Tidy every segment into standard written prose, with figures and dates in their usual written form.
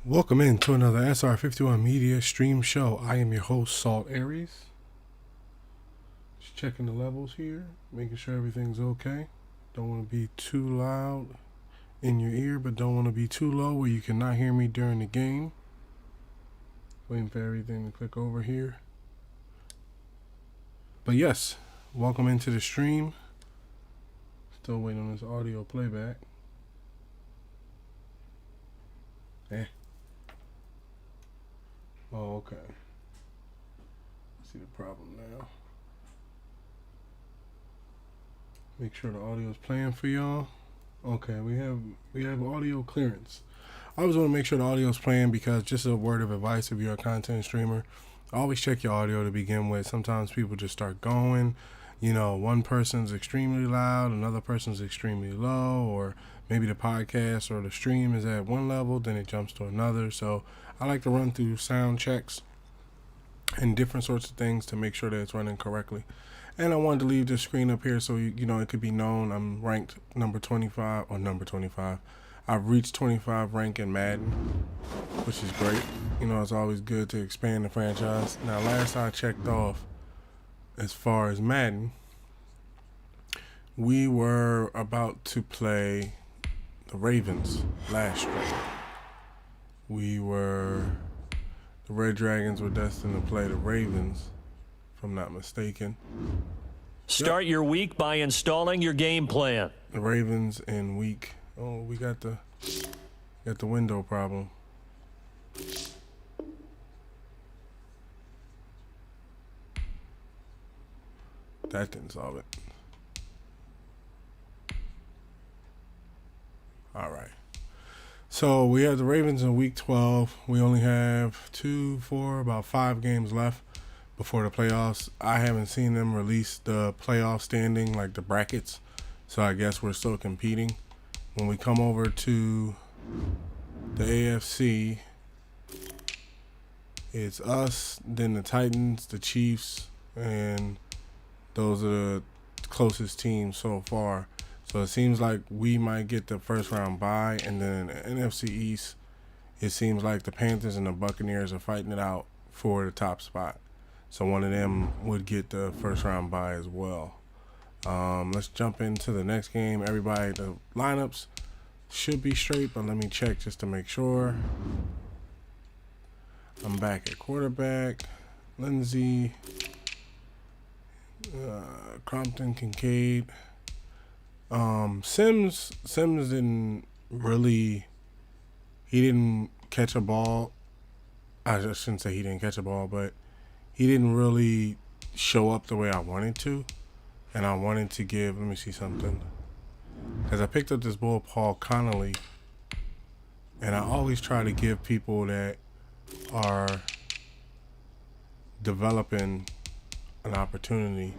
Welcome in to another SR51 Media stream show. I am your host, Salt Aries. Just checking the levels here, making sure everything's okay. Don't want to be too loud in your ear, but don't want to be too low where you cannot hear me during the game. Waiting for everything to click over here. But yes, welcome into the stream. Still waiting on this audio playback. Oh, okay. See the problem now. Make sure the audio is playing for y'all. Okay, we have audio clearance. I always want to make sure the audio is playing because just a word of advice if you're a content streamer, always check your audio to begin with. Sometimes people just start going. One person's extremely loud, another person's extremely low, or maybe the podcast or the stream is at one level, then it jumps to another. So I like to run through sound checks and different sorts of things to make sure that it's running correctly. And I wanted to leave this screen up here so it could be known I'm ranked number 25 or number 25. I've reached 25 rank in Madden, which is great. It's always good to expand the franchise. Now, last I checked off, as far as Madden, we were about to play the Ravens last year. The Red Dragons were destined to play the Ravens, if I'm not mistaken. Start your week by installing your game plan. The Ravens in week. Oh, we got the window problem. That didn't solve it. All right. So we have the Ravens in week 12. We only have about 5 games left before the playoffs. I haven't seen them release the playoff standing, like the brackets. So I guess we're still competing. When we come over to the AFC, it's us, then the Titans, the Chiefs, and those are the closest teams so far. So it seems like we might get the first round bye, and then in the NFC East, it seems like the Panthers and the Buccaneers are fighting it out for the top spot. So one of them would get the first round bye as well. Let's jump into the next game. Everybody, the lineups should be straight, but let me check just to make sure. I'm back at quarterback. Lindsey, Crompton, Kincaid. Sims didn't really. He didn't catch a ball. I shouldn't say he didn't catch a ball, but he didn't really show up the way I wanted to. And I wanted to give. Let me see something. Because I picked up this bull, Paul Connolly, and I always try to give people that are developing an opportunity.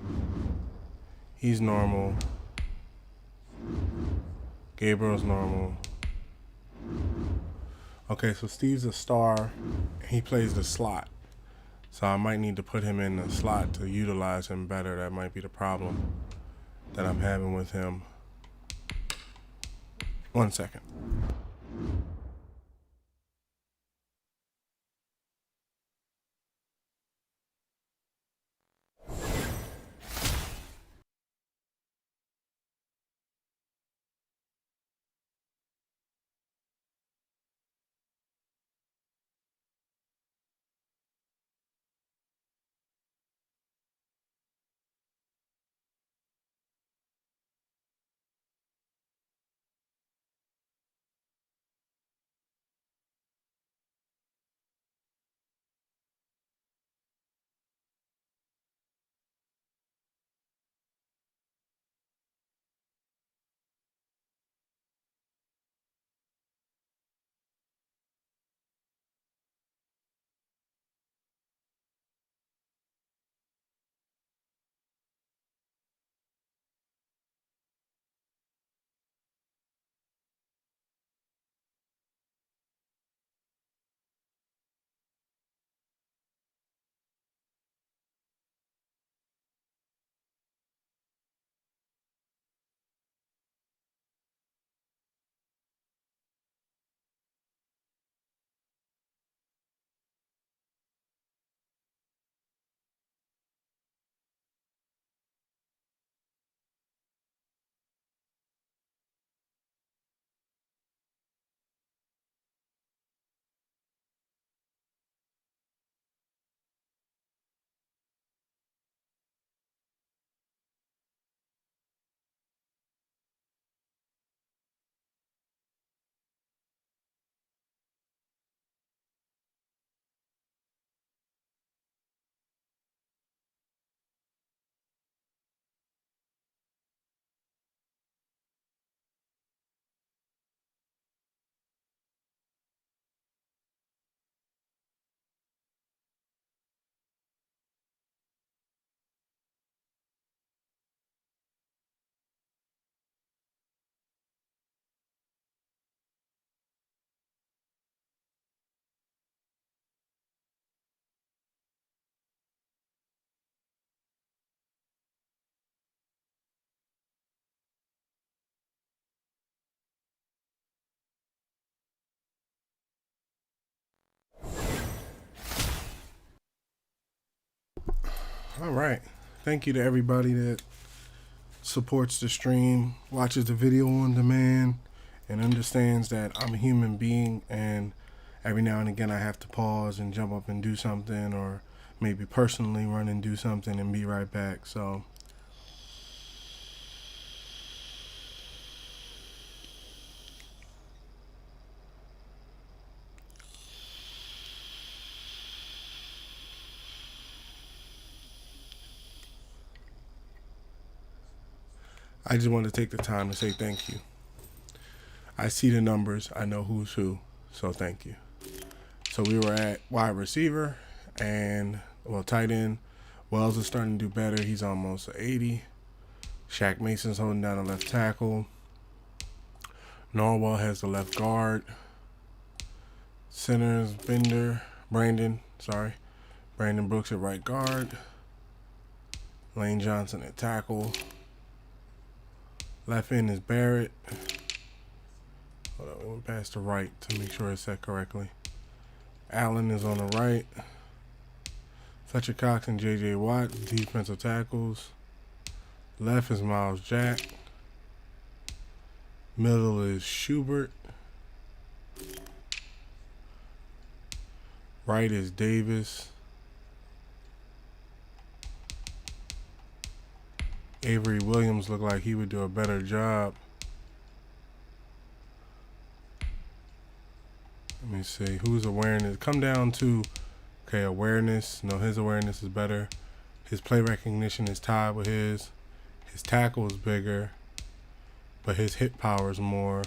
He's normal. Gabriel's normal. Okay, so Steve's a star. He plays the slot. So I might need to put him in the slot to utilize him better. That might be the problem that I'm having with him. 1 second. All right. Thank you to everybody that supports the stream, watches the video on demand, and understands that I'm a human being, and every now and again I have to pause and jump up and do something, or maybe personally run and do something and be right back. So I just want to take the time to say thank you. I see the numbers. I know who's who. So thank you. So we were at wide receiver and, well, tight end. Wells is starting to do better. He's almost 80. Shaq Mason's holding down the left tackle. Norwell has the left guard. Centers Brandon Brooks at right guard. Lane Johnson at tackle. Left end is Barrett. Hold on, we went past the right to make sure it's set correctly. Allen is on the right. Fletcher Cox and J.J. Watt, defensive tackles. Left is Miles Jack. Middle is Schubert. Right is Davis. Avery Williams looked like he would do a better job. Let me see. Who's awareness? Come down to, okay, awareness. No, his awareness is better. His play recognition is tied with his. His tackle is bigger, but his hit power is more.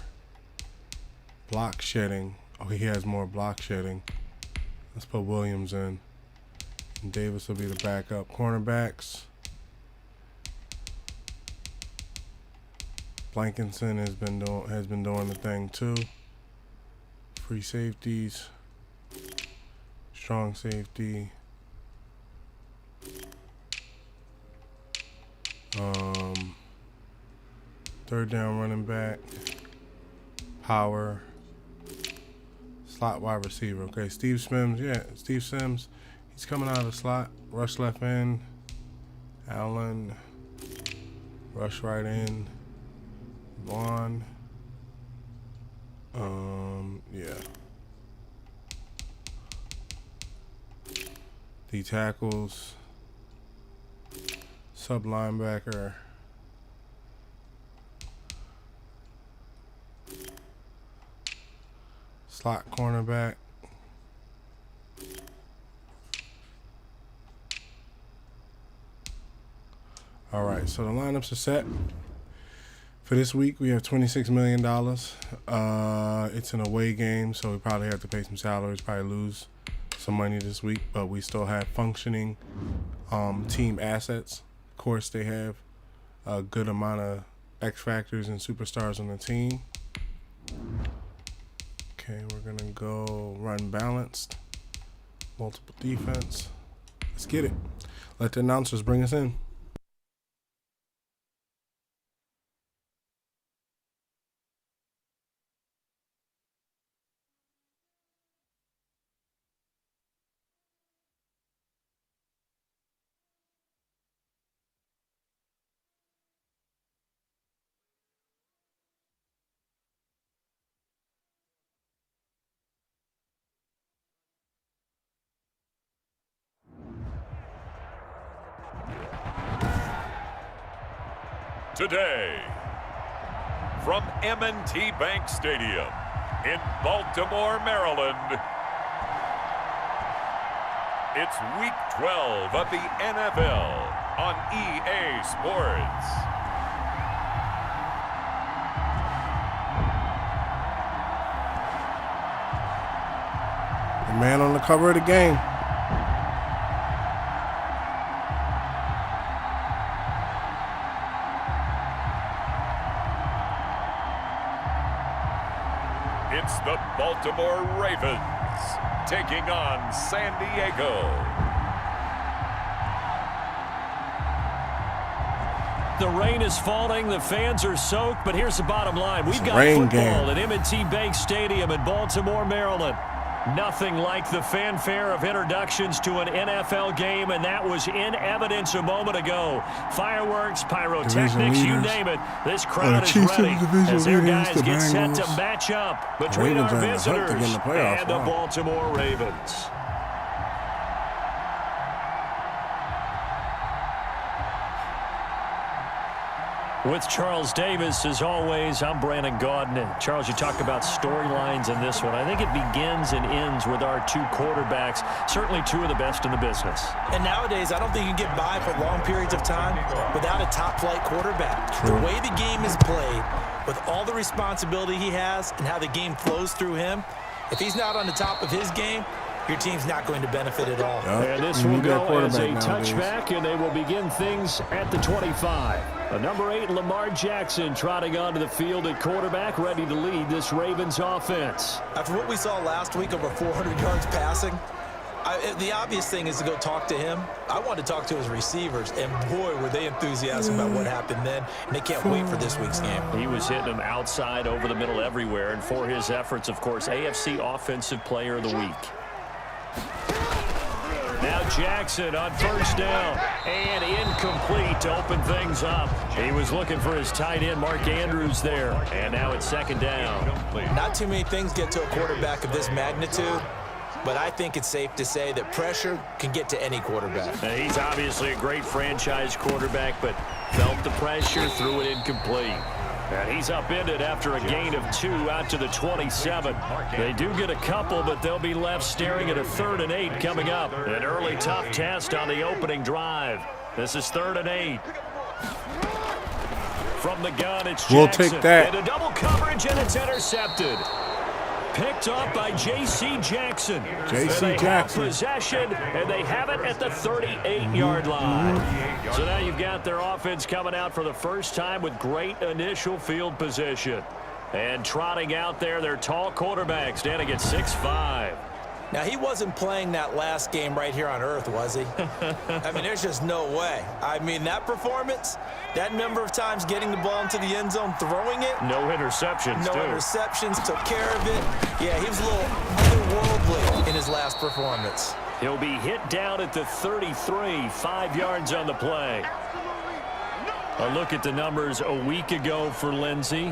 Block shedding. Oh, he has more block shedding. Let's put Williams in. And Davis will be the backup. Cornerbacks. Blankenson has been doing the thing too. Free safeties, strong safety, third down running back, power, slot wide receiver. Okay, Steve Sims, he's coming out of the slot. Rush left end, Allen, rush right end. Vaughn. Yeah. The tackles. Sub linebacker. Slot cornerback. All right, so the lineups are set. For this week, we have $26 million. It's an away game, so we probably have to pay some salaries, probably lose some money this week, but we still have functioning team assets. Of course, they have a good amount of X factors and superstars on the team. Okay, we're going to go run balanced, multiple defense. Let's get it. Let the announcers bring us in. Today, from M&T Bank Stadium in Baltimore, Maryland, it's Week 12 of the NFL on EA Sports. The man on the cover of the game. It's the Baltimore Ravens taking on San Diego. The rain is falling, the fans are soaked, but here's the bottom line. We've got Rain football game at M&T Bank Stadium in Baltimore, Maryland. Nothing like the fanfare of introductions to an NFL game, and that was in evidence a moment ago. Fireworks, pyrotechnics, you name it. This crowd is ready as their guys get set to match up between our visitors and the Baltimore Ravens. With Charles Davis, as always, I'm Brandon Gaudin. And Charles, you talk about storylines in this one. I think it begins and ends with our two quarterbacks, certainly two of the best in the business. And nowadays, I don't think you can get by for long periods of time without a top-flight quarterback. True. The way the game is played, with all the responsibility he has and how the game flows through him, if he's not on the top of his game, your team's not going to benefit at all. And this will go as a touchback, and they will begin things at the 25. Number 8, Lamar Jackson, trotting onto the field at quarterback, ready to lead this Ravens offense. After what we saw last week, over 400 yards passing, the obvious thing is to go talk to him. I want to talk to his receivers, and boy, were they enthusiastic about what happened then, and they can't wait for this week's game. He was hitting them outside, over the middle, everywhere, and for his efforts, of course, AFC Offensive Player of the Week. Now Jackson on first down, and incomplete to open things up. He was looking for his tight end, Mark Andrews, there, and now it's second down. Not too many things get to a quarterback of this magnitude, but I think it's safe to say that pressure can get to any quarterback. Now, he's obviously a great franchise quarterback, but felt the pressure, threw it incomplete. And he's upended after a gain of 2 out to the 27. They do get a couple, but they'll be left staring at a 3rd and 8 coming up. An early tough test on the opening drive. This is 3rd and 8. From the gun, it's Jackson. We'll take that. And a double coverage, and it's intercepted. Picked up by J.C. Jackson. J.C. Jackson. Possession, and they have it at the 38-yard line. So now you've got their offense coming out for the first time with great initial field position. And trotting out there, their tall quarterback standing at 6'5". Now, he wasn't playing that last game right here on earth, was he? I mean, there's just no way. I mean, that performance, that number of times getting the ball into the end zone, throwing it. No interceptions, No too. interceptions, took care of it. Yeah, he was a little otherworldly in his last performance. He'll be hit down at the 33, 5 yards on the play. A look at the numbers a week ago for Lindsey.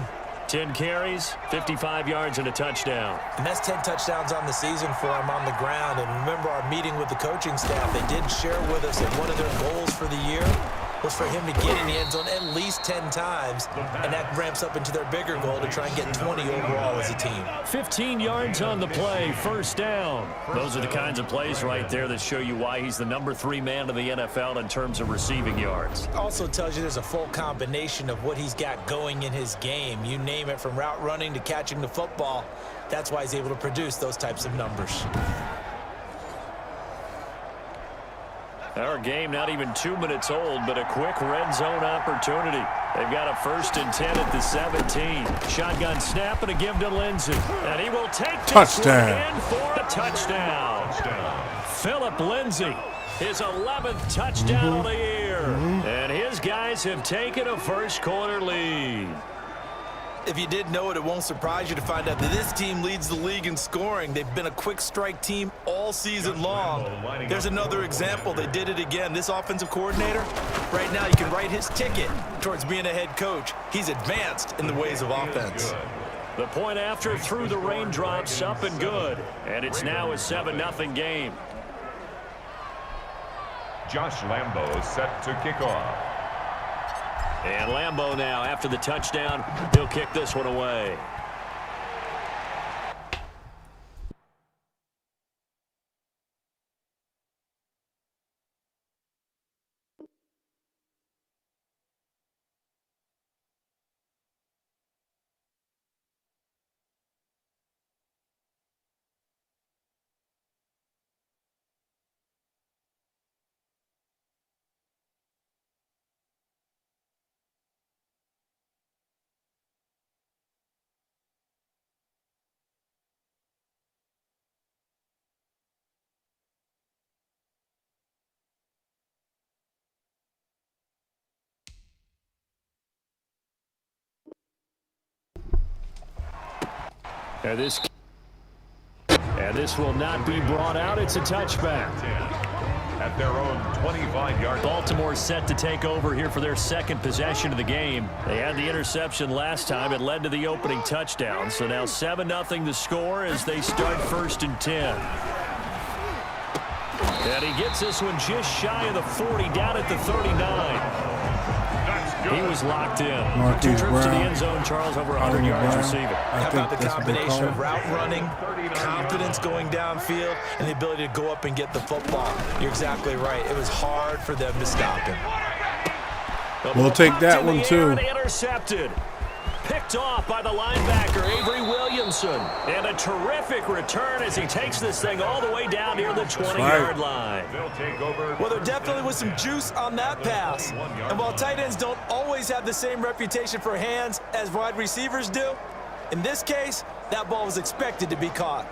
10 carries, 55 yards, and a touchdown. And that's 10 touchdowns on the season for him on the ground. And remember our meeting with the coaching staff, they did share with us that one of their goals for the year was for him to get in the end zone at least 10 times. And that ramps up into their bigger goal to try and get 20 overall as a team. 15 yards on the play, first down. Those are the kinds of plays right there that show you why he's the number 3 man in the NFL in terms of receiving yards. Also tells you there's a full combination of what he's got going in his game. You name it, from route running to catching the football. That's why he's able to produce those types of numbers. Our game not even 2 minutes old, but a quick red zone opportunity. They've got a 1st and 10 at the 17. Shotgun snap and a give to Lindsey. And he will take this one in for a touchdown. Philip Lindsey, his 11th touchdown of the year. And his guys have taken a first quarter lead. If you didn't know it, it won't surprise you to find out that this team leads the league in scoring. They've been a quick strike team all season long. There's another example. They did it again. This offensive coordinator, right now you can write his ticket towards being a head coach. He's advanced in the ways of offense. The point after through the raindrops, up and good. And it's now a 7-0 game. Josh Lambo set to kick off. And Lambo now, after the touchdown, he'll kick this one away. And And this will not be brought out. It's a touchback. At their own 25-yard line. Baltimore set to take over here for their second possession of the game. They had the interception last time. It led to the opening touchdown. So now 7-0 the score as they start 1st and 10. And he gets this one just shy of the 40, down at the 39. He was locked in. Marquise 2 trips Brown, to the end zone, Charles, over 100 yards receiving. How about the combination of route running, confidence going downfield, and the ability to go up and get the football? You're exactly right. It was hard for them to stop him. We'll take that one, too. Intercepted. Picked off by the linebacker, Avery Williamson. And a terrific return as he takes this thing all the way down near the 20-yard line. They'll take over. Well, there definitely was some juice on that pass. And while tight ends don't always have the same reputation for hands as wide receivers do, in this case, that ball was expected to be caught.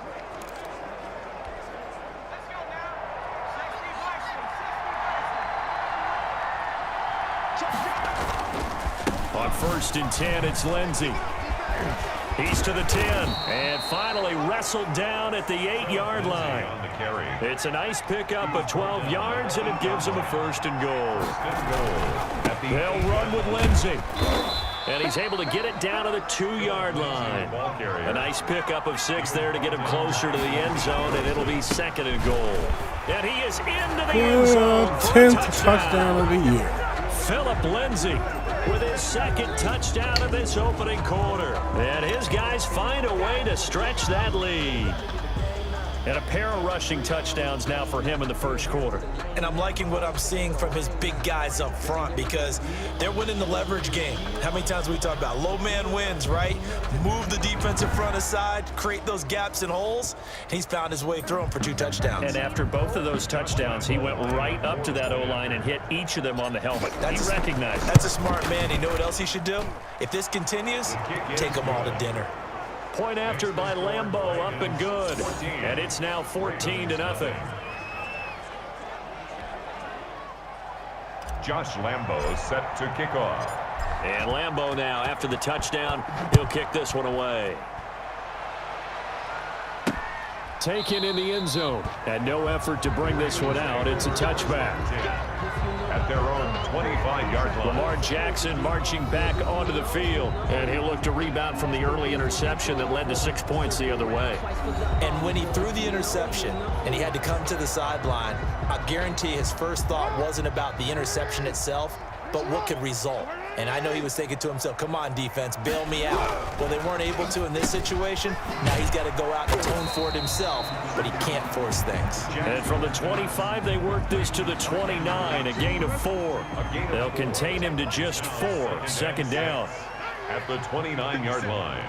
On 1st and 10, it's Lindsey. He's to the 10, and finally wrestled down at the 8-yard line. It's a nice pickup of 12 yards, and it gives him a 1st and goal. They'll run with Lindsey. And he's able to get it down to the 2-yard line. A nice pickup of 6 there to get him closer to the end zone, and it'll be 2nd and goal. And he is into the end zone for a 10th touchdown of the year. Philip Lindsey with his 2nd touchdown of this opening quarter. And his guys find a way to stretch that lead. And a pair of rushing touchdowns now for him in the 1st quarter. And I'm liking what I'm seeing from his big guys up front because they're winning the leverage game. How many times we talk about low man wins, right? Move the defensive front aside, create those gaps and holes. He's found his way through them for 2 touchdowns. And after both of those touchdowns, he went right up to that O-line and hit each of them on the helmet. He recognized it. That's a smart man. You know what else he should do? If this continues, take them all to dinner. Point after by Lambeau, up and good. And it's now 14-0. Josh Lambeau set to kick off. And Lambeau now, after the touchdown, he'll kick this one away. Taken in the end zone. And no effort to bring this one out. It's a touchback. At their own 25-yard line. Lamar Jackson marching back onto the field. And he'll look to rebound from the early interception that led to 6 points the other way. And when he threw the interception and he had to come to the sideline, I guarantee his first thought wasn't about the interception itself, but what could result. And I know he was thinking to himself, come on, defense, bail me out. Well, they weren't able to in this situation. Now he's got to go out and atone for it himself, but he can't force things. And from the 25, they work this to the 29, a gain of 4. They'll contain him to just 4. 2nd down. At the 29-yard line.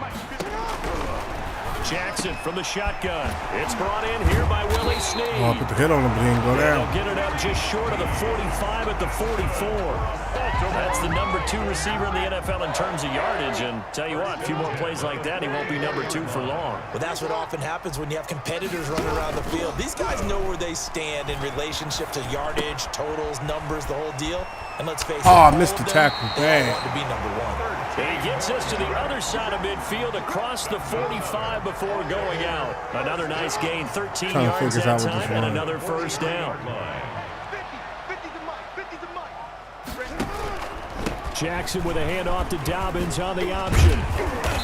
Jackson from the shotgun. It's brought in here by Willie Snead. Oh, put the hit on him, but he didn't go down. They'll get it up just short of the 45 at the 44. That's the number 2 receiver in the NFL in terms of yardage. And tell you what, a few more plays like that, he won't be number 2 for long. Well, that's what often happens when you have competitors running around the field. These guys know where they stand in relationship to yardage, totals, numbers, the whole deal. And let's face it, I missed the tackle. They all Dang. want to be number 1. He gets us to the other side of midfield across the 45 before going out. Another nice gain, 13 Trying to yards figure that this out with time, this and line. another 1st down. Jackson with a handoff to Dobbins on the option.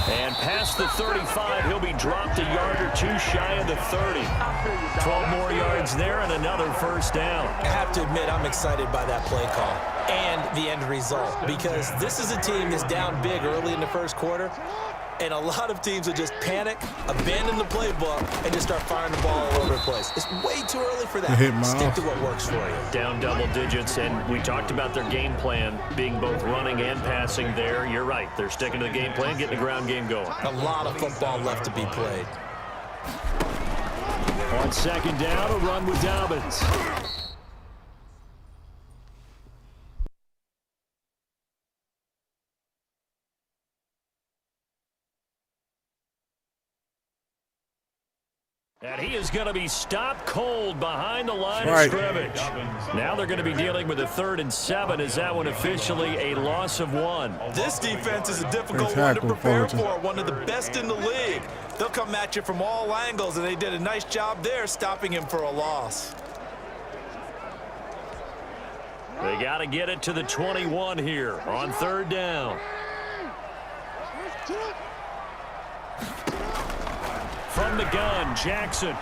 And past the 35, he'll be dropped a yard or 2 shy of the 30. 12 more yards there and another 1st down. I have to admit, I'm excited by that play call and the end result because this is a team that's down big early in the 1st quarter, and a lot of teams will just panic, abandon the playbook, and just start firing the ball all over the place. It's way too early for that. Hit Miles. Stick to what works for you. Down double digits, and we talked about their game plan being both running and passing there. You're right. They're sticking to the game plan, getting the ground game going. A lot of football left to be played. On 2nd down, a run with Dobbins. And he is going to be stopped cold behind the line of scrimmage. Now they're going to be dealing with a 3rd and 7. Is that one officially a loss of 1? This defense is a difficult one to prepare for, one of the best in the league. They'll come at you from all angles, and they did a nice job there stopping him for a loss. They got to get it to the 21 here on third down. From the gun, Jackson.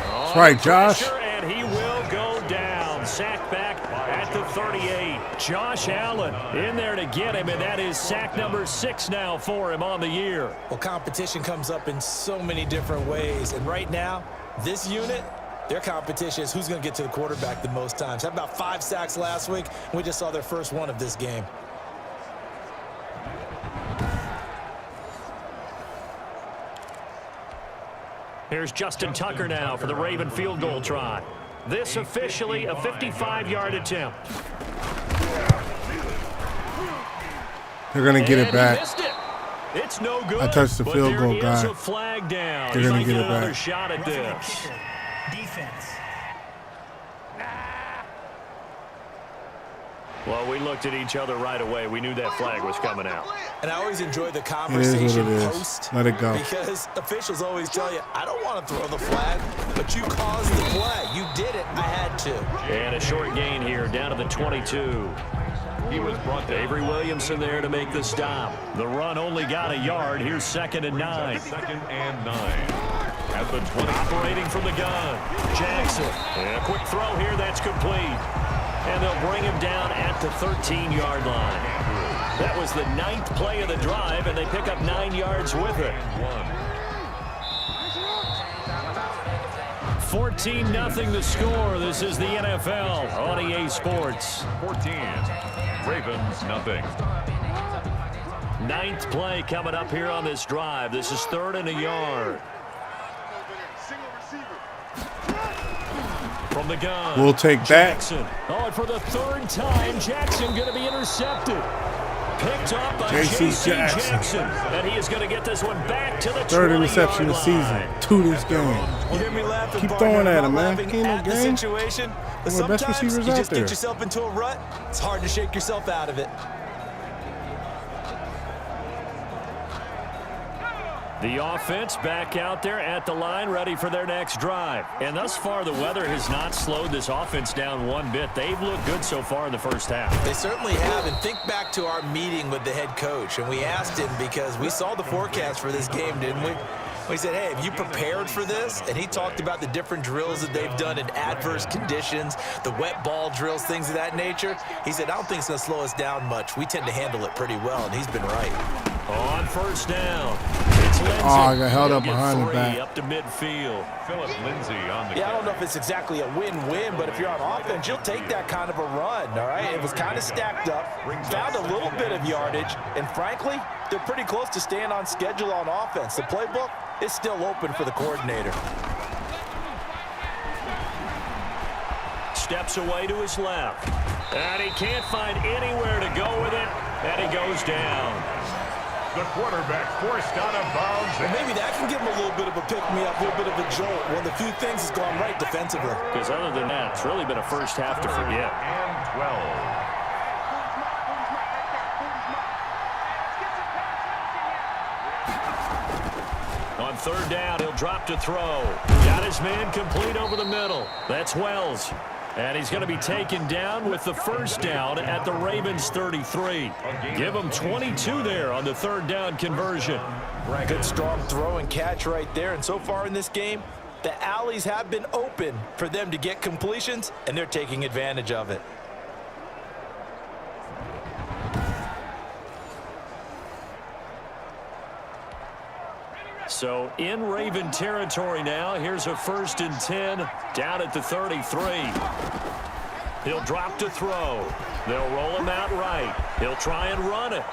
That's right, Josh. And he will go down. Sack back at the 38. Josh Allen in there to get him, and that is sack number 6 now for him on the year. Well, competition comes up in so many different ways, and right now, this unit, their competition is who's going to get to the quarterback the most times. Had about 5 sacks last week, and we just saw their first one of this game. Here's Justin Tucker now for the Raven field goal try. This officially a 55-yard attempt. They're going to get it back. It's no good. I touched the field goal guy. A flag down. They're going to get it another back. Shot at this. Defense. Well, we looked at each other right away. We knew that flag was coming out. And I always enjoy the It conversation is what it is. post. Let it go. Because officials always tell you, I don't want to throw the flag, but you caused the play. You did it. I had to. And a short gain here down to the 22. He was brought down. Avery Williamson there to make the stop. The run only got a yard. Here's 2nd and 9. 2nd and 9. At the 20. Operating from the gun. Jackson. And a quick throw here. That's complete. And they'll bring him down at the 13-yard line. That was the 9th play of the drive, and they pick up 9 yards with it. 14-0 the score. This is the NFL on EA Sports. 14. Ravens, nothing. 9th play coming up here on this drive. This is 3rd and a yard. From the gun. We'll take that. Jackson. Oh, and for the 3rd time, Jackson going to be intercepted. Picked up by J.C. J.C. Jackson. And he is going to get this one back to the 3rd interception line. this season. 2 this game. You hear me laughing, Keep partner, throwing at about him, man. laughing He ain't no at the game. situation. But One of the best sometimes receivers you out just there. get yourself into a rut. It's hard to shake yourself out of it. The offense back out there at the line, ready for their next drive. And thus far, the weather has not slowed this offense down one bit. They've looked good so far in the first half. They certainly have. And think back to our meeting with the head coach. And we asked him because we saw the forecast for this game, didn't we? We said, hey, have you prepared for this? And he talked about the different drills that they've done in adverse conditions, the wet ball drills, things of that nature. He said, I don't think it's going to slow us down much. We tend to handle it pretty well, and he's been right. On first down, it's Lindsey. Oh, I got held He'll up get behind the 3 back. up to midfield. Philip Lindsay on the Yeah, I don't know carry. if it's exactly a win-win, but if you're on offense, you'll take that kind of a run, all right? It was kind of stacked up, found a little bit of yardage, and frankly, they're pretty close to staying on schedule on offense. The playbook is still open for the coordinator. Steps away to his left. And he can't find anywhere to go with it, and he goes down. The quarterback forced out of bounds. Well, maybe that can give him a little bit of a pick-me-up, a little bit of a jolt. One of the few things has gone right defensively. Because other than that, it's really been a first half to forget. And 12. On third down, he'll drop to throw. Got his man complete over the middle. That's Wells. And he's going to be taken down with the first down at the Ravens 33. Give him 22 there on the 3rd down conversion. Good, strong throw and catch right there. And so far in this game, the alleys have been open for them to get completions, and they're taking advantage of it. So in Raven territory now. Here's a 1st and 10 down at the 33. He'll drop to throw. They'll roll him out right. He'll try and run it.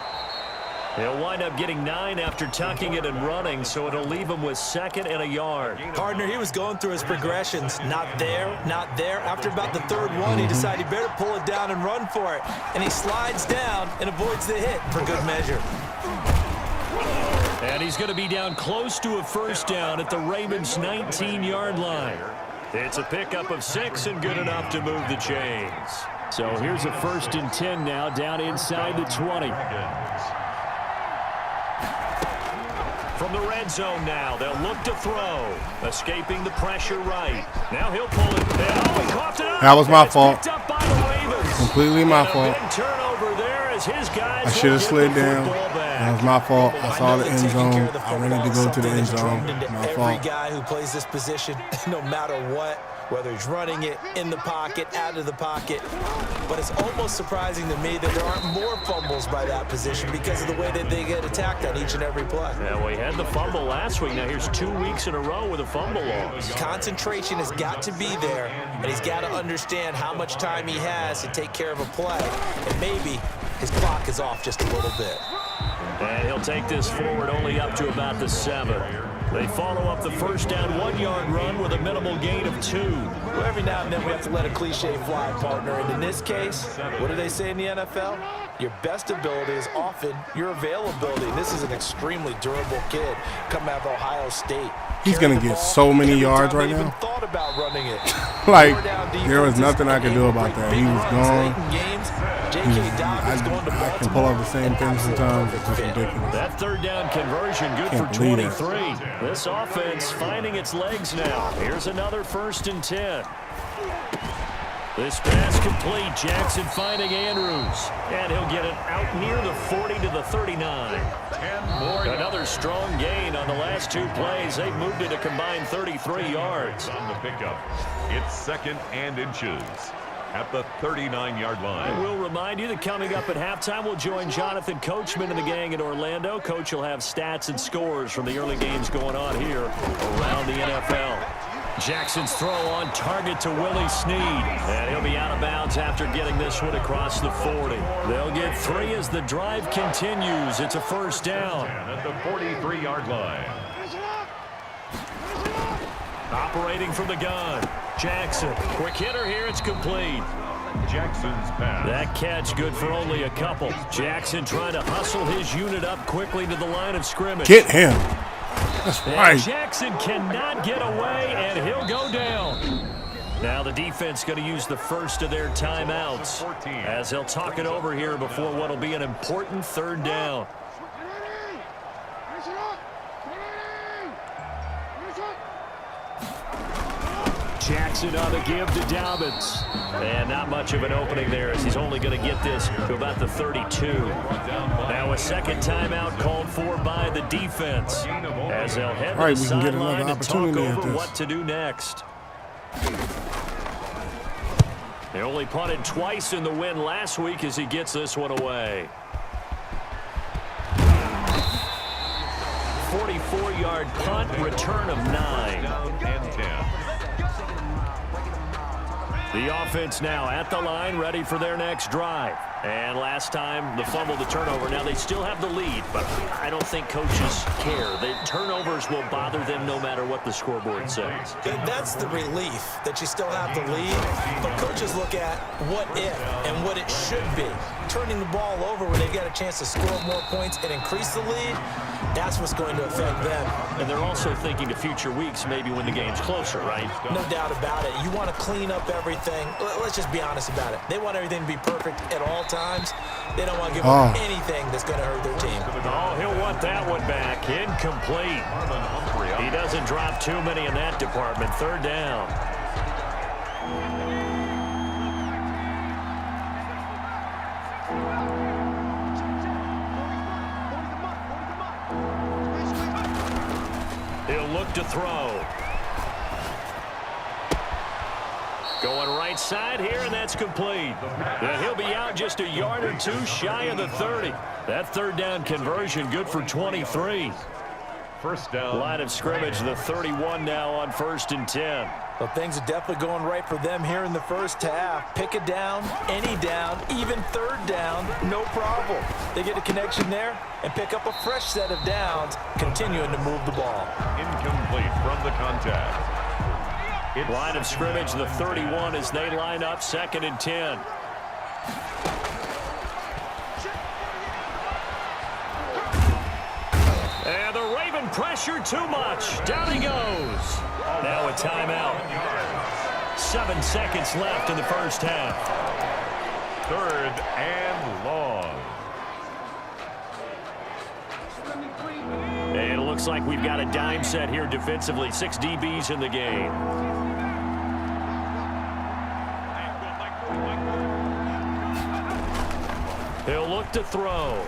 He'll wind up getting 9 after tucking it and running, so it'll leave him with 2nd and a yard. Partner, he was going through his progressions. Not there, not there. After about the 3rd one, he decided he better pull it down and run for it. And he slides down and avoids the hit for good measure. And he's going to be down close to a first down at the Ravens' 19-yard line. It's a pickup of 6 and good enough to move the chains. So here's a 1st and 10 now down inside the 20. from the red zone now. They'll look to throw. Escaping the pressure right. Now he'll pull it. Oh, he coughed it up. That was my It's fault. picked up by the Ravens. Completely my And a fault. big turnover there as his guys I should have will slid get the down. football back. That was my fault. I saw know the that end taking care zone. of the I wanted to football go is to the something end that's drummed zone. into My every fault. guy who plays this position, no matter what, whether he's running it, in the pocket, out of the pocket. But it's almost surprising to me that there aren't more fumbles by that position because of the way that they get attacked on each and every play. Yeah, we had the fumble last week. Now here's 2 weeks in a row with a fumble loss. Concentration has got to be there, and he's got to understand how much time he has to take care of a play. And maybe his clock is off just a little bit. And he'll take this forward only up to about the 7. They follow up the first down 1-yard run with a minimal gain of 2. Well, every now and then we have to let a cliche fly, partner. And in this case, what do they say in the NFL? Your best ability is often your availability. And this is an extremely durable kid coming out of Ohio State. He's going to get so many yards right Even now. thought about running it. Like, there was nothing I could do about that. He was gone. I can pull off the same thing sometimes. It's just ridiculous. That third down conversion good for Can't believe it. 23. This offense finding its legs now. Here's another 1st and 10. This pass complete. Jackson finding Andrews. And he'll get it out near the 40 to the 39. Another strong gain on the last 2 plays. They've moved it a combined 33 yards. On the pickup, it's 2nd and inches at the 39-yard line. And we'll remind you that coming up at halftime, we'll join Jonathan Coachman and the gang in Orlando. Coach will have stats and scores from the early games going on here around the NFL. Jackson's throw on target to Willie Snead. And he'll be out of bounds after getting this one across the 40. They'll get 3 as the drive continues. It's a first down. At the 43-yard line. Operating from the gun. Jackson. Quick hitter here. It's complete. Jackson's pass. That catch good for only a couple. Jackson trying to hustle his unit up quickly to the line of scrimmage. Get him. That's And right. Jackson cannot get away, and he'll go down. Now the defense going to use the first of their timeouts as they'll talk it over here before what will be an important 3rd down. Jackson on the give to Dobbins. And not much of an opening there as he's only going to get this to about the 32. Now a 2nd timeout called for by the defense as they'll head to the We can get sideline another and talk opportunity at over this. what to do next. They only punted twice in the win last week as he gets this one away. 44-yard punt, return of 9. Down and 10. The offense now at the line, ready for their next drive. And last time, the fumble, the turnover. Now, they still have the lead, but I don't think coaches care. The turnovers will bother them no matter what the scoreboard says. That's the relief that you still have the lead, but coaches look at what if and what it should be. Turning the ball over when they've got a chance to score more points and increase the lead, that's what's going to affect them. And they're also thinking to future weeks, maybe when the game's closer, right? No doubt about it. You want to clean up everything. Let's just be honest about it. They want everything to be perfect at all times. They don't want to give up anything that's going to hurt their team. Oh, he'll want that one back. Incomplete. He doesn't drop too many in that department. 3rd down. He'll look to throw. Going right side here, and that's complete. And he'll be out just a yard or 2 shy of the 30. That 3rd down conversion good for 23. First down. Line of scrimmage, the 31 now on 1st and 10. Well, things are definitely going right for them here in the first half. Pick a down, any down, even 3rd down, no problem. They get a connection there and pick up a fresh set of downs, continuing to move the ball. Incomplete from the contact. Line of scrimmage, the 31 as they line up 2nd and 10. And the Raven pressure too much. Down he goes. Now a timeout. 7 seconds left in the first half. 3rd and long. And looks like we've got a dime set here defensively. 6 DBs in the game. He'll look to throw.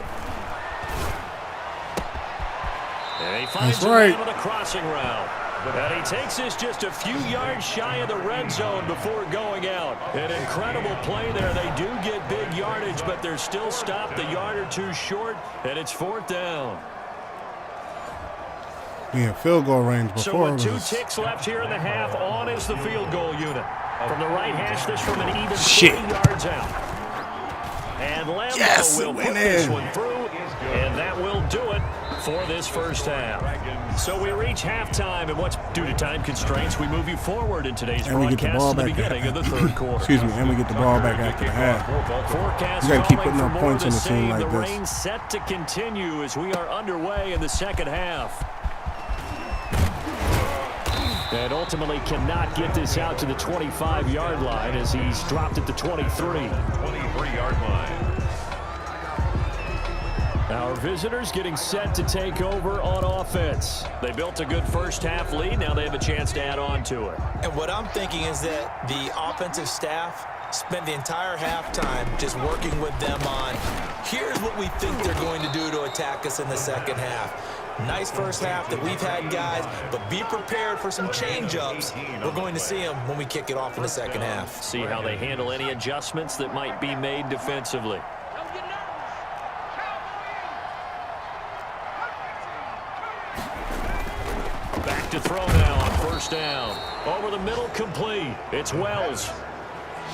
And he finds a man with a crossing route. And he takes this just a few yards shy of the red zone before going out. An incredible play there. They do get big yardage, but they're still stopped a yard or two short, and it's 4th down. Yeah, field goal range before. So with 2 ticks left here in the half, on is the field goal unit. From the right hash, this from an even 30 yards out. And Lambeau will put this one through, and that will do it for this first half. So we reach halftime, and what's due to time constraints, we move you forward in today's broadcast to the beginning of the third quarter. Excuse me, and we get the ball back after the half. Forecast You got to keep putting up points in the team like the this. rain set to continue as we are underway in the second half. And ultimately cannot get this out to the 25-yard line as he's dropped at the 23. 23-yard line. Our visitors getting set to take over on offense. They built a good first half lead. Now they have a chance to add on to it. And what I'm thinking is that the offensive staff spent the entire halftime just working with them on, here's what we think they're going to do to attack us in the second half. Nice first half that we've had, guys, but be prepared for some change-ups. We're going to see them when we kick it off in the second half. See how they handle any adjustments that might be made defensively. Back to throw now on first down. Over the middle, complete. It's Wells.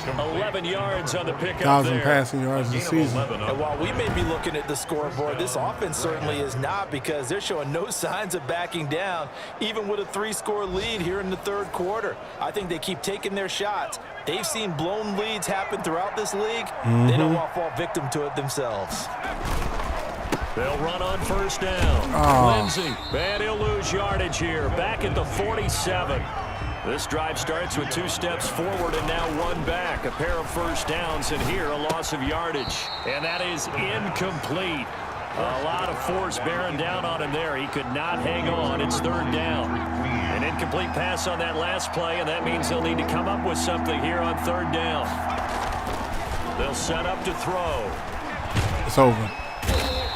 11 yards on the pickup 1,000 there. passing yards this season. And while we may be looking at the scoreboard, this offense certainly is not, because they're showing no signs of backing down, even with a 3-score lead here in the third quarter. I think they keep taking their shots. They've seen blown leads happen throughout this league. They don't want to fall victim to it themselves. They'll run on first down. Lindsey, and he'll lose yardage here. Back at the 47. This drive starts with 2 steps forward and now 1 back. A pair of first downs, and here a loss of yardage. And that is incomplete. A lot of force bearing down on him there. He could not hang on. It's 3rd down. An incomplete pass on that last play, and that means they'll need to come up with something here on 3rd down. They'll set up to throw. It's over.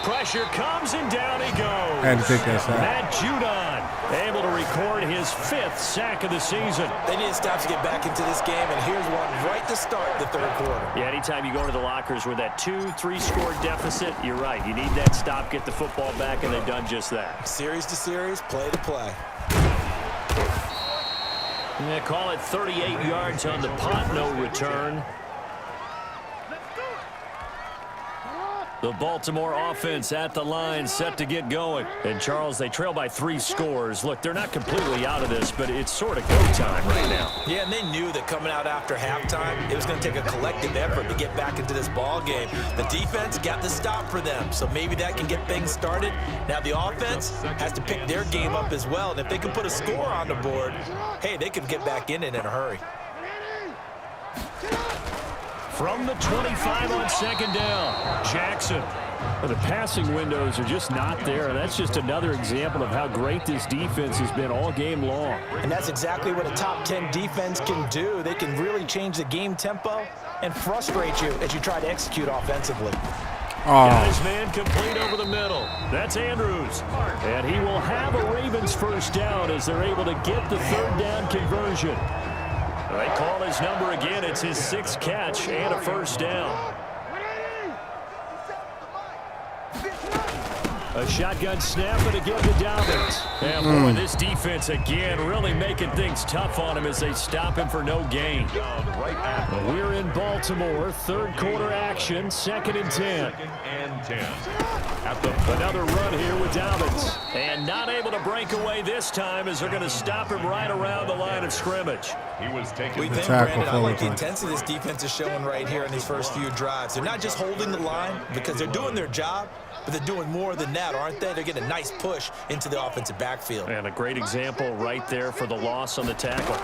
Pressure comes, and down he goes. Had to take that sack. Matt Judon able to record his 5th sack of the season. They need to stop to get back into this game, and here's one right to start the third quarter. Yeah, anytime you go to the lockers with that 2-3-score deficit, you're right. You need that stop, get the football back, and they've done just that. Series to series, play to play. Yeah, call it 38 yards on the punt, no return. The Baltimore offense at the line, set to get going. And, Charles, they trail by 3 scores. Look, they're not completely out of this, but it's sort of go time right now. Yeah, and they knew that coming out after halftime, it was going to take a collective effort to get back into this ball game. The defense got the stop for them, so maybe that can get things started. Now the offense has to pick their game up as well, and if they can put a score on the board, hey, they could get back in it in a hurry. From the 25 on 2nd down, Jackson. The passing windows are just not there. That's just another example of how great this defense has been all game long. And that's exactly what a top 10 defense can do. They can really change the game tempo and frustrate you as you try to execute offensively. Got his man complete over the middle. That's Andrews. And he will have a Ravens first down as they're able to get the 3rd down conversion. They call his number again. It's his 6th catch and a first down. A shotgun snap and again to Dobbins. And boy, this defense again really making things tough on him as they stop him for no gain. We're in Baltimore. 3rd quarter action. 2nd and 10. Another run here with Dobbins. And not able to break away this time as they're going to stop him right around the line of scrimmage. We think, Brandon, I like the intensity this defense is showing right here in these first few drives. They're not just holding the line because they're doing their job, but they're doing more than that, aren't they? They're getting a nice push into the offensive backfield. And a great example right there for the loss on the tackle.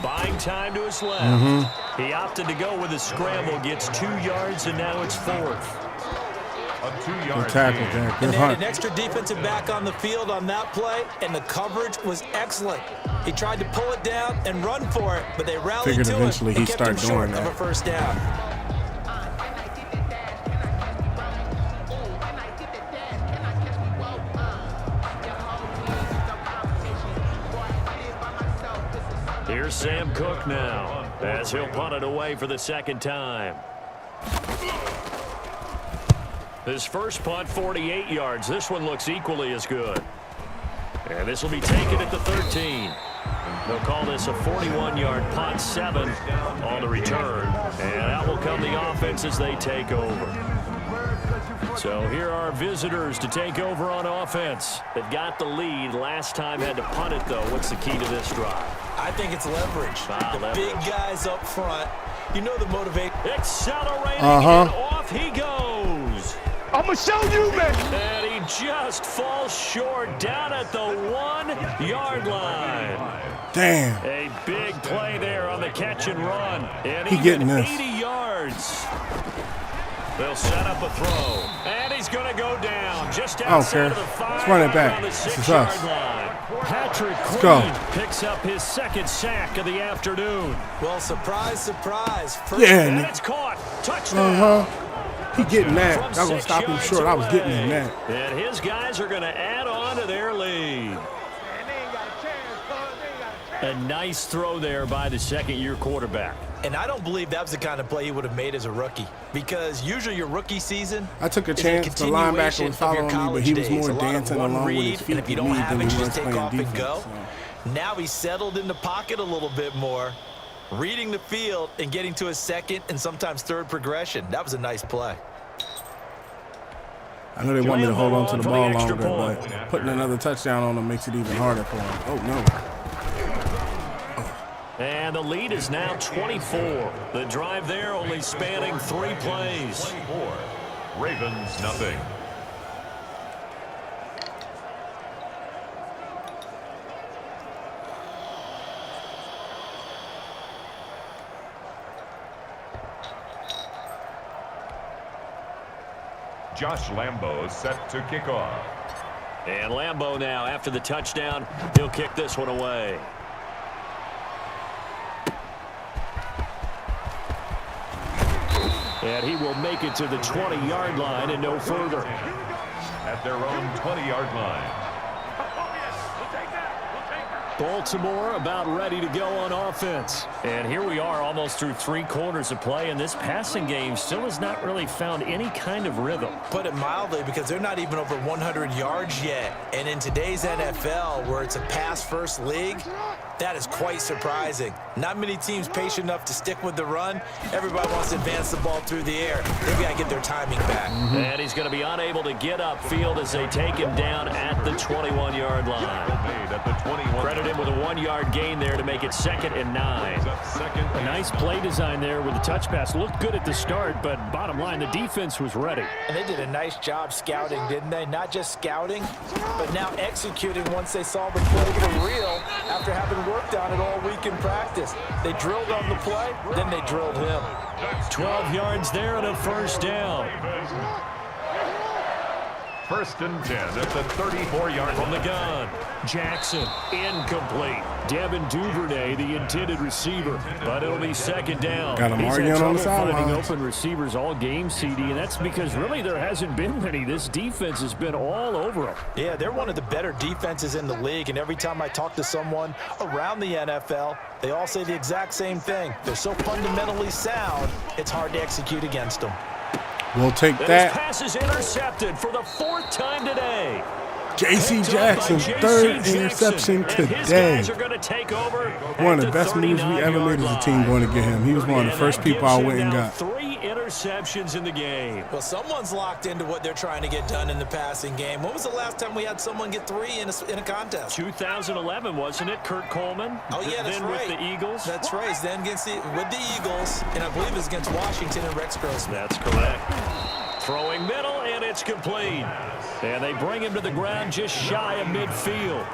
Buying time to his left. He opted to go with a scramble, gets 2 yards, and now it's 4th. A 2-yard Good tackle, gain. Jack. And Good they had hunt. an extra defensive back on the field on that play, and the coverage was excellent. He tried to pull it down and run for it, but they rallied Figured to eventually it and he'd kept him start short doing of that. a first down. Here's Sam Cook now, as he'll punt it away for the second time. His first punt, 48 yards. This one looks equally as good. And this will be taken at the 13. They'll call this a 41-yard punt, 7 on the return. And out will come the offense as they take over. So here are our visitors to take over on offense. They've got the lead. Last time had to punt it, though. What's the key to this drive? I think it's leverage. The big guys up front, you know the motivate. Accelerating and off he goes. I'm going to show you, man. And he just falls short down at the 1-yard line. Damn. A big play there on the catch and run. And He getting this. 80 yards. They'll set up a throw. And he's going to go down just outside of the 5. Let's run it back. On the This is 6-yard us. line. Patrick go. Queen picks up his second sack of the afternoon. Well, surprise, surprise. First Yeah, And Nick. it's caught. Touchdown. He getting that. From I'm going to 6 stop him yards short. I was getting away. him that. And his guys are going to add on to their lead. A nice throw there by the second-year quarterback. And I don't believe that was the kind of play he would have made as a rookie. Because usually your rookie season, I took a is chance. The linebacker was continuation of your following me, but college he was days. more A lot of dancing one along with read, his feet and if you than don't me have than it, he you was just take playing off and defense. go. So. Now he's settled in the pocket a little bit more, reading the field and getting to his second and sometimes third progression. That was a nice play. I know they want me to hold on to the For the ball extra longer, point. but putting another touchdown on them makes it even harder for him. Oh, no. And the lead is now 24. The drive there only spanning 3 plays. 24. Ravens, nothing. Josh Lambo set to kick off. And Lambo now, after the touchdown, he'll kick this one away. And he will make it to the 20-yard line and no further. At their own 20-yard line. Baltimore about ready to go on offense. And here we are almost through 3 quarters of play, and this passing game still has not really found any kind of rhythm. Put it mildly, because they're not even over 100 yards yet. And in today's NFL, where it's a pass-first league, that is quite surprising. Not many teams patient enough to stick with the run. Everybody wants to advance the ball through the air. They've got to get their timing back. And he's going to be unable to get upfield as they take him down at the 21-yard line. Made at the 21. Credit him with a 1-yard gain there to make it 2nd and 9. Second. A nice play design there with the touch pass. Looked good at the start, but bottom line, the defense was ready. And they did a nice job scouting, didn't they? Not just scouting, but now executing once they saw the play for real after having worked on it all week in practice. They drilled on the play, then they drilled him. 12 yards there and a first down. First and 10 at the 34-yard From the line. gun, Jackson, incomplete. Devin Duvernay, the intended receiver, but it'll be 2nd down. Got him He's had arguing on trouble the finding sidelines. open receivers all game, CD, and that's because really there hasn't been many. This defense has been all over them. Yeah, they're one of the better defenses in the league, and every time I talk to someone around the NFL, they all say the exact same thing. They're so fundamentally sound, it's hard to execute against them. We'll take This that. pass is intercepted for the 4th time today. J.C. Picked up Jackson, by J.C. 3rd Jackson. interception And his today. guys are going to take over One of at the best moves we ever 39-yard made as a team line. going to get him. He was one of the And first that people I gives went him and now got. 3 interceptions in the game. Well, someone's locked into what they're trying to get done in the passing game. When was the last time we had someone get 3 in a contest? 2011, wasn't it, Kurt Coleman? Oh, yeah, that's then right. with the Eagles. That's right. Then with the Eagles, and I believe it's against Washington and Rex Grossman. That's correct. Throwing middle, and it's complete. And they bring him to the ground just shy of midfield.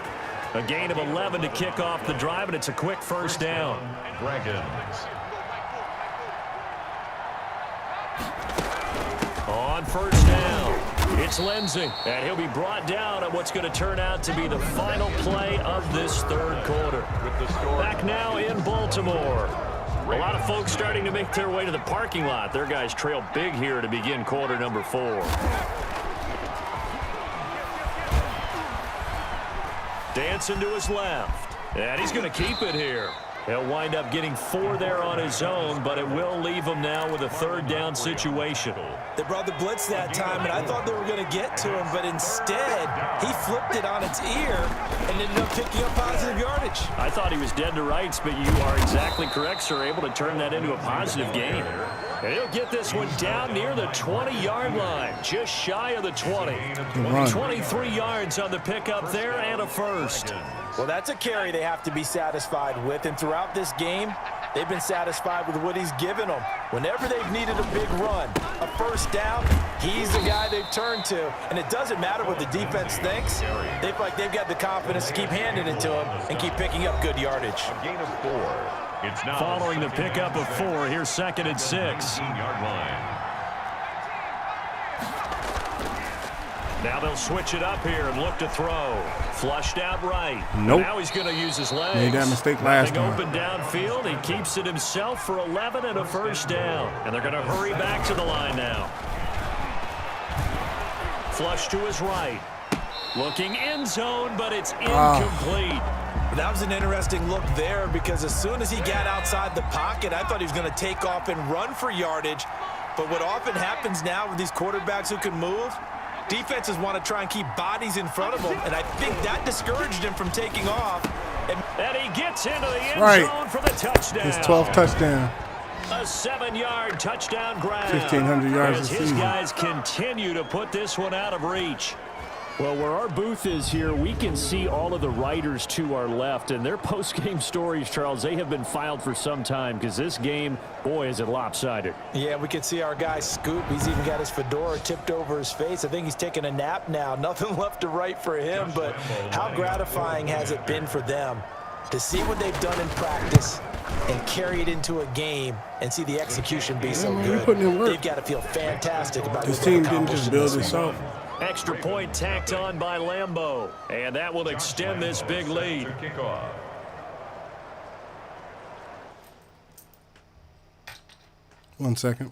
A gain of 11 to kick off the drive, and it's a quick first down. Dragons. On first down, it's Lindsay, and he'll be brought down at what's going to turn out to be the final play of this third quarter. Back now in Baltimore. A lot of folks starting to make their way to the parking lot. Their guys trail big here to begin quarter number 4. Dancing to his left, and he's going to keep it here. He'll wind up getting 4 there on his own, but it will leave him now with a third down situation. They brought the blitz that time, and I thought they were going to get to him, but instead, he flipped it on its ear and ended up picking up positive yardage. I thought he was dead to rights, but you are exactly correct, sir, able to turn that into a positive gain. And he'll get this one down near the 20-yard line, just shy of the 20. 23 yards on the pickup there and a first. Well, that's a carry they have to be satisfied with, and throughout this game, they've been satisfied with what he's given them. Whenever they've needed a big run, a first down, he's the guy they've turned to. And it doesn't matter what the defense thinks. They feel like they've got the confidence to keep handing it to him and keep picking up good yardage. A gain of 4. It's now following the pickup of 4, here's 2nd and 6. Now they'll switch it up here and look to throw. Flushed out right. Nope. Now he's going to use his legs. Made that mistake last time. Open downfield. He keeps it himself for 11 and a first down. And they're going to hurry back to the line now. Flush to his right. Looking end zone, but it's incomplete. That was an interesting look there because as soon as he got outside the pocket, I thought he was going to take off and run for yardage. But what often happens now with these quarterbacks who can move, defenses want to try and keep bodies in front of them, and I think that discouraged him from taking off. And he gets into the end zone for the touchdown. His 12th touchdown. A 7-yard touchdown grab. 1,500 yards as this his season. guys continue to put this one out of reach. Well, where our booth is here, we can see all of the writers to our left, and their post-game stories, Charles, they have been filed for some time because this game, boy, is it lopsided. Yeah, we can see our guy Scoop. He's even got his fedora tipped over his face. I think he's taking a nap now. Nothing left to write for him, but how gratifying has it been for them to see what they've done in practice and carry it into a game and see the execution be so good. They've got to feel fantastic about this team didn't just build itself. Extra point tacked on by Lambeau, and that will extend this big lead. 1 second.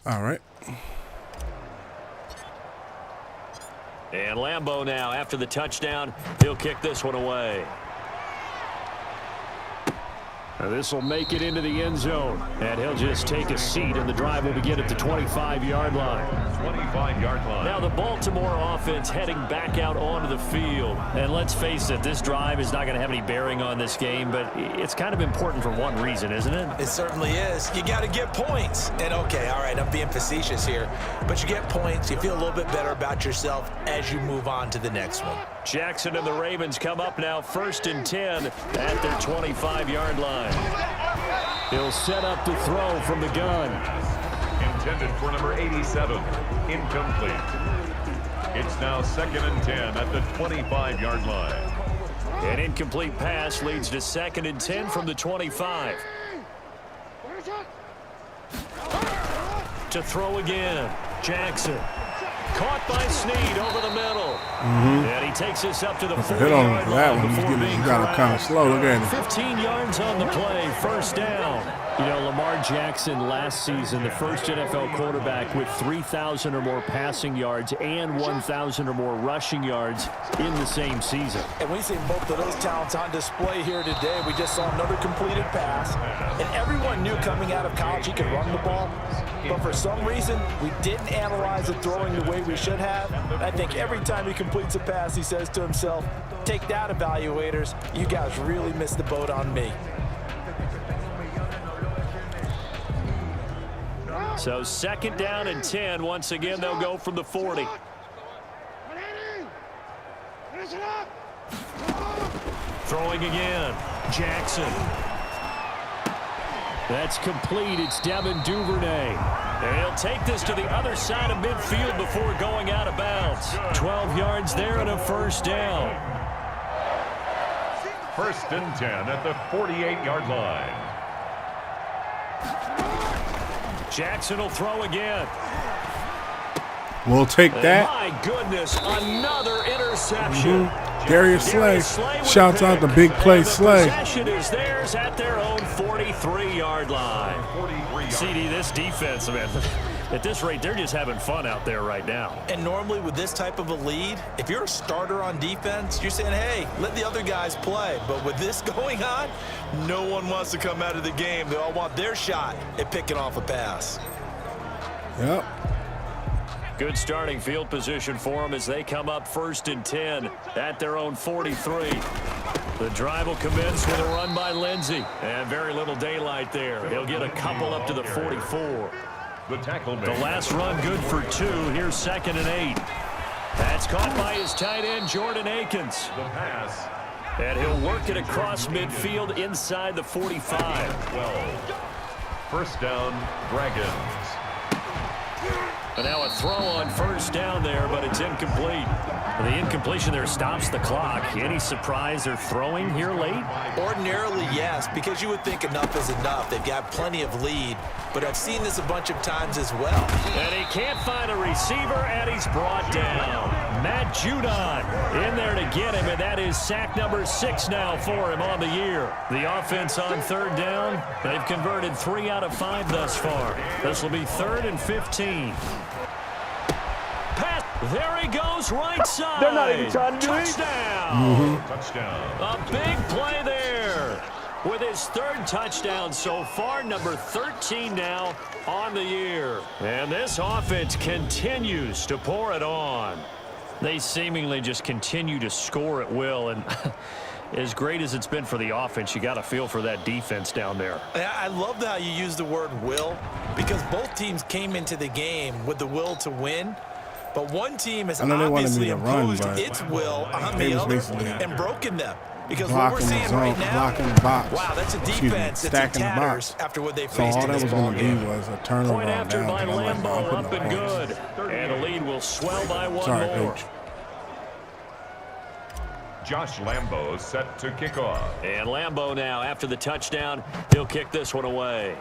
All right. And Lambeau now, after the touchdown, he'll kick this one away. This will make it into the end zone, and he'll just take a seat, and the drive will begin at the 25-yard line. 25-yard line. Now the Baltimore offense heading back out onto the field. And let's face it, this drive is not going to have any bearing on this game, but it's kind of important for one reason, isn't it? It certainly is. You got to get points. And okay, all right, I'm being facetious here, but you get points, you feel a little bit better about yourself as you move on to the next one. Jackson and the Ravens come up now 1st and 10 at their 25-yard line. He'll set up to throw from the gun. Intended for number 87. Incomplete. It's now 2nd and 10 at the 25-yard line. An incomplete pass leads to 2nd and 10 from the 25. To throw again. Jackson. Caught by Snead over the middle. And he takes us up to the 40-yard line before being got kind of slow. Look at him. 15 yards on the play, first down. You know, Lamar Jackson last season, the first NFL quarterback with 3,000 or more passing yards and 1,000 or more rushing yards in the same season. And we see both of those talents on display here today. We just saw another completed pass. And everyone knew coming out of college he could run the ball. But for some reason, we didn't analyze the throwing the way we should have. I think every time he completes a pass, he says to himself, take that, evaluators. You guys really missed the boat on me. So 2nd down and 10. Once again, they'll go from the 40. Throwing again. Jackson. That's complete. It's Devin Duvernay. And he'll take this to the other side of midfield before going out of bounds. 12 yards there and a first down. 1st and 10 at the 48-yard line. Jackson will throw again. We'll take that. My goodness, another interception. Darius Slay. with Shouts a out the pick. big play And the Slay. possession is theirs at their own 43-yard line. CD, this defense, man, at this rate, they're just having fun out there right now. And normally with this type of a lead, if you're a starter on defense, you're saying, hey, let the other guys play. But with this going on, no one wants to come out of the game. They all want their shot at picking off a pass. Yep. Good starting field position for them as they come up 1st and 10 at their own 43. The drive will commence with a run by Lindsey. And very little daylight there. He'll get a couple up to the 44. The tackle The last run good for 2. Here's 2nd and 8. That's caught by his tight end, Jordan Akins. The pass. And he'll work it across midfield inside the 45. 12. 1st down, Dragons. And now a throw on 1st down there, but it's incomplete. The incompletion there stops the clock. Any surprise they're throwing here late? Ordinarily, yes, because you would think enough is enough. They've got plenty of lead, but I've seen this a bunch of times as well. And he can't find a receiver, and he's brought down. Matt Judon in there to get him, and that is sack number 6 now for him on the year. The offense on 3rd down, they've converted 3 out of 5 thus far. This will be 3rd and 15. Pass. There he goes, right side. They're not even trying to do it. Touchdown. Touchdown. A big play there with his 3rd touchdown so far, number 13 now on the year. And this offense continues to pour it on. They seemingly just continue to score at will, and as great as it's been for the offense, you got to feel for that defense down there. I love how you use the word will, because both teams came into the game with the will to win. But one team has I know they wanted obviously me to run, imposed but its will on they the was other basically and broken them. Because what we're blocking the seeing zone, right now, blocking the box. wow, that's a Excuse me, defense that's in stacking the tatters box. after what they So faced all in that this was going to ballgame. be was a turnover Point on after down. by And I'm like, no, I'm Lambeau, putting up no and points. good. And the lead will swell by one Sorry, more. Coach. Josh Lambeau set to kick off. And Lambeau now, after the touchdown, he'll kick this one away.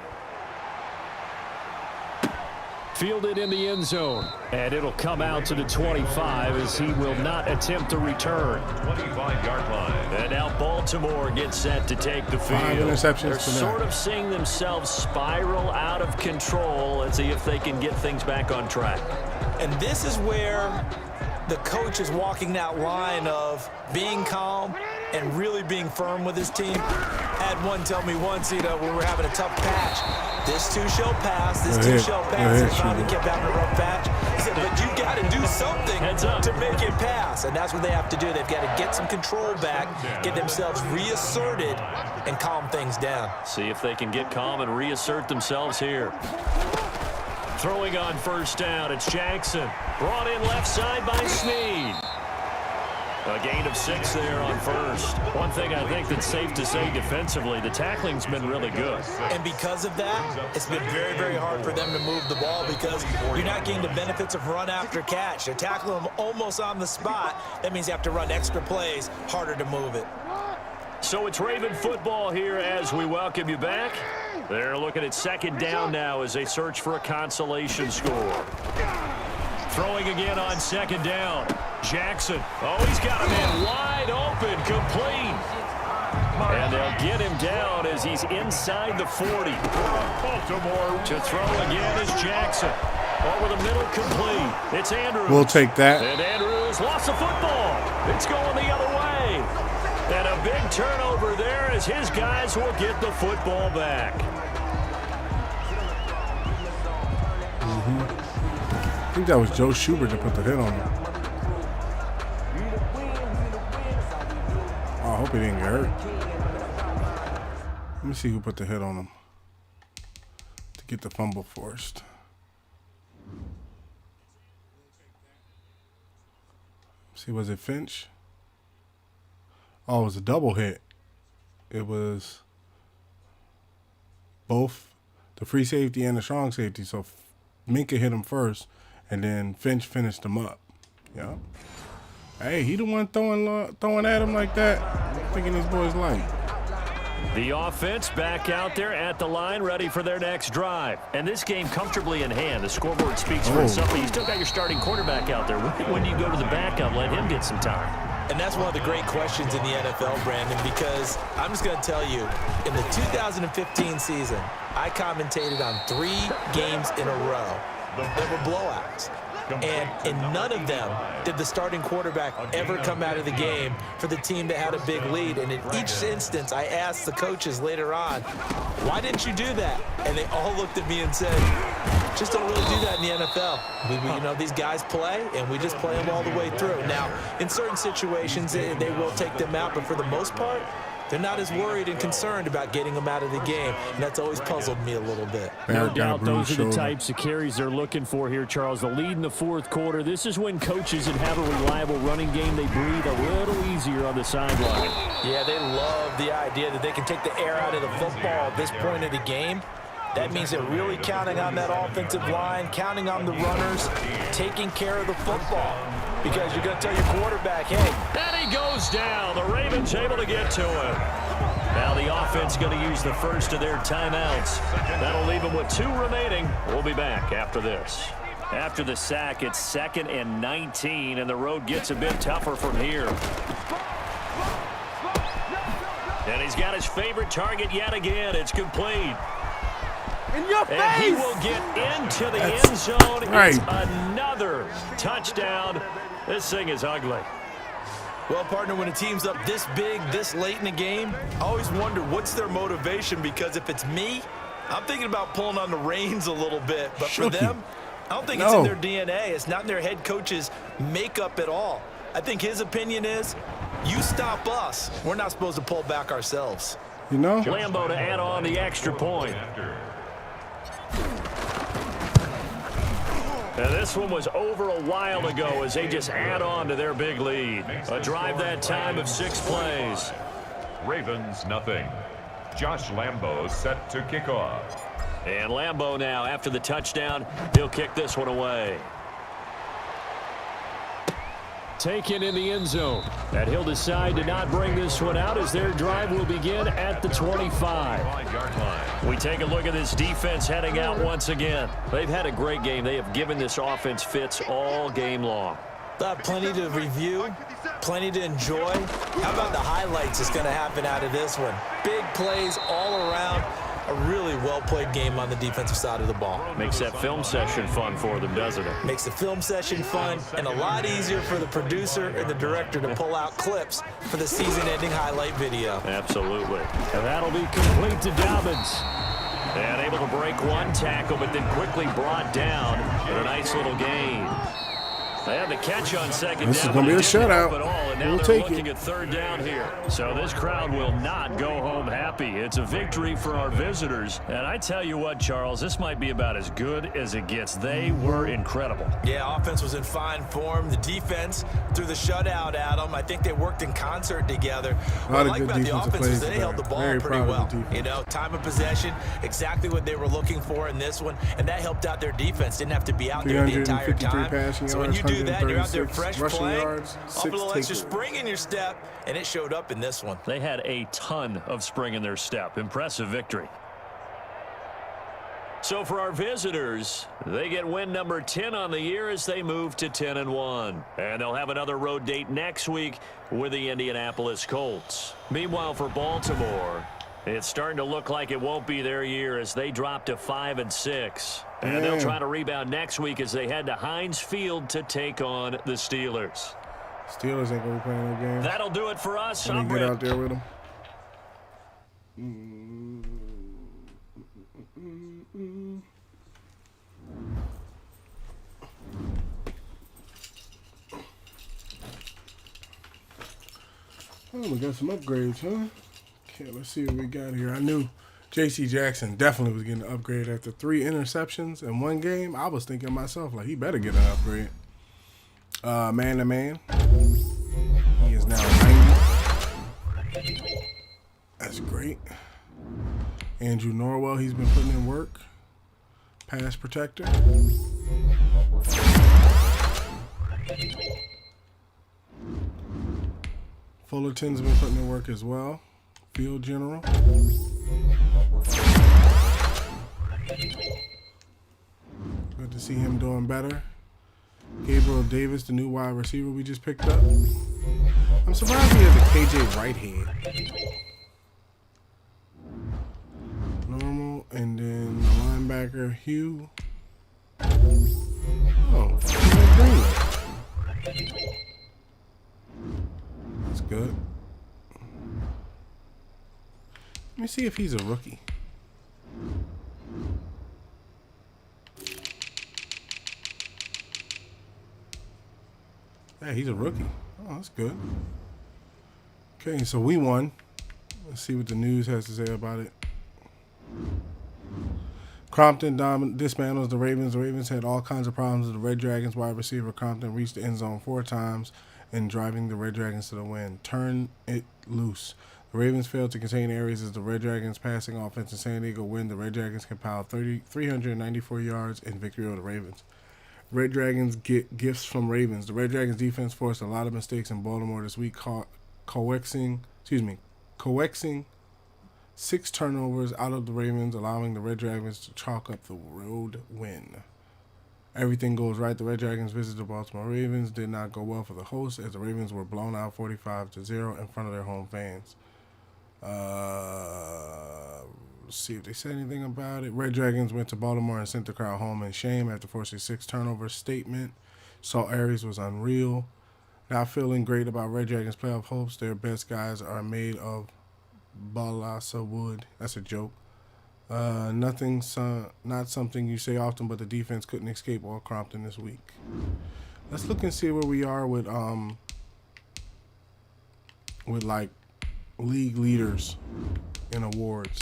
Fielded in the end zone. And it'll come out to the 25 as he will not attempt to return. 25-yard line. And now Baltimore gets set to take the field. 5 interceptions They're to sort that. of seeing themselves spiral out of control and see if they can get things back on track. And this is where the coach is walking that line of being calm and really being firm with his team. Had one tell me once, when we were having a tough patch, this too shall pass, this too shall pass. And finally kept having a rough patch. He said, but you got to do something Heads up. to make it pass. And that's what they have to do. They've got to get some control back, get themselves reasserted, and calm things down. See if they can get calm and reassert themselves here. Throwing on 1st down, it's Jackson. Brought in left side by Snead. A gain of 6 there on 1st. One thing I think that's safe to say defensively, the tackling's been really good. And because of that, it's been very, very hard for them to move the ball because you're not getting the benefits of run after catch. They're tackling them almost on the spot. That means you have to run extra plays, harder to move it. So it's Raven football here as we welcome you back. They're looking at 2nd down now as they search for a consolation score. Throwing again on 2nd down. Jackson. Oh, he's got a man wide open, complete. And they'll get him down as he's inside the 40. Baltimore to throw again is Jackson. Over the middle, complete. It's Andrews. We'll take that. And Andrews lost the football. It's going the other way. And a big turnover there as his guys will get the football back. I think that was Joe Schubert that put the hit on him. Oh, I hope he didn't get hurt. Let me see who put the hit on him to get the fumble forced. See, was it Finch? Oh, it was a double hit. It was both the free safety and the strong safety. So Minkah hit him first, and then Finch finished him up. Yeah. Hey, he the one throwing at him like that. I'm thinking these boys like. The offense back out there at the line, ready for their next drive. And this game comfortably in hand. The scoreboard speaks for itself, but you still got your starting quarterback out there. When do you go to the backup, let him get some time? And that's one of the great questions in the NFL, Brandon, because I'm just going to tell you, in the 2015 season, I commentated on 3 games in a row that were blowouts. And in none of them did the starting quarterback ever come out of the game for the team that had a big lead. And in each instance, I asked the coaches later on, why didn't you do that? And they all looked at me and said, just don't really do that in the NFL. These guys play, and we just play them all the way through. Now, in certain situations, they will take them out, but for the most part, they're not as worried and concerned about getting them out of the game, and that's always puzzled me a little bit. No doubt those are the types of carries they're looking for here, Charles. The lead in the fourth quarter. This is when coaches that have a reliable running game, they breathe a little easier on the sideline. Yeah, they love the idea that they can take the air out of the football at this point of the game. That means they're really counting on that offensive line, counting on the runners, taking care of the football. Because you're going to tell your quarterback, hey. And he goes down. The Ravens able to get to him. Now the offense going to use the first of their timeouts. That'll leave them with 2 remaining. We'll be back after this. After the sack, it's 2nd and 19, and the road gets a bit tougher from here. And he's got his favorite target yet again. It's complete. In your face! And he will get into the end zone. Right. It's another touchdown. This thing is ugly. Well, partner, when a team's up this big, this late in the game, I always wonder what's their motivation, because if it's me, I'm thinking about pulling on the reins a little bit. But for them, I don't think it's in their DNA. It's not in their head coach's makeup at all. I think his opinion is, you stop us. We're not supposed to pull back ourselves. Lambo to add on the extra point. And this one was over a while ago as they just add on to their big lead. A drive that time of 6 plays. Ravens nothing. Josh Lambo set to kick off. And Lambo now, after the touchdown, he'll kick this one away. Taken in the end zone. And he'll decide to not bring this one out as their drive will begin at the 25. 5-yard line. We take a look at this defense heading out once again. They've had a great game. They have given this offense fits all game long. Plenty to review, plenty to enjoy. How about the highlights that's going to happen out of this one? Big plays all around. A really well-played game on the defensive side of the ball. Makes that film session fun for them, doesn't it? Makes the film session fun and a lot easier for the producer and the director to pull out clips for the season-ending highlight video. Absolutely. And that'll be complete to Dobbins. And able to break one tackle, but then quickly brought down with a nice little gain. They had the catch on second down. This is going to be a shutout. We'll take it. At 3rd down here. So this crowd will not go home happy. It's a victory for our visitors. And I tell you what, Charles, this might be about as good as it gets. They were incredible. Yeah, offense was in fine form. The defense threw the shutout at them. I think they worked in concert together. What I like about the offense is they held the ball pretty well. Time of possession, exactly what they were looking for in this one. And that helped out their defense. Didn't have to be out there the entire time. So when you do that, you're out there fresh playing, off a little extra spring in your step, and it showed up in this one. They had a ton of spring in their step. Impressive victory. So for our visitors, they get win number 10 on the year as they move to 10-1. And they'll have another road date next week with the Indianapolis Colts. Meanwhile, for Baltimore, it's starting to look like it won't be their year as they drop to 5-6. And they'll try to rebound next week as they head to Heinz Field to take on the Steelers. Steelers ain't going to be playing that game. That'll do it for us. Let me get out there with them. Oh, we got some upgrades, huh? Okay, let's see what we got here. I knew J.C. Jackson definitely was getting an upgrade after 3 interceptions in one game. I was thinking to myself, like, he better get an upgrade. Man to man. He is now 90. That's great. Andrew Norwell, he's been putting in work. Pass protector. Fullerton's been putting in work as well. Field general. Good to see him doing better. Gabriel Davis, the new wide receiver we just picked up. I'm surprised he has a KJ Whitehead. Normal, and then the linebacker, Hugh. Oh, Green. That's good. Let me see if he's a rookie. Yeah, he's a rookie. Oh, that's good. Okay, so we won. Let's see what the news has to say about it. Crompton dismantles the Ravens. The Ravens had all kinds of problems with the Red Dragons wide receiver. Crompton reached the end zone 4 times and driving the Red Dragons to the win. Turn it loose. The Ravens failed to contain areas as the Red Dragons passing offense in San Diego win. The Red Dragons compiled 394 yards in victory over the Ravens. Red Dragons get gifts from Ravens. The Red Dragons defense forced a lot of mistakes in Baltimore this week, coaxing 6 turnovers out of the Ravens, allowing the Red Dragons to chalk up the road win. Everything goes right. The Red Dragons visit the Baltimore Ravens. Did not go well for the hosts as the Ravens were blown out 45-0 in front of their home fans. Let's see if they said anything about it. Red Dragons went to Baltimore and sent the crowd home in shame after forcing 6 turnovers. Statement. Salt Aries was unreal. Not feeling great about Red Dragons playoff hopes. Their best guys are made of balsa wood. That's a joke. Not something you say often, but the defense couldn't escape all Crompton this week. Let's look and see where we are with like league leaders in awards.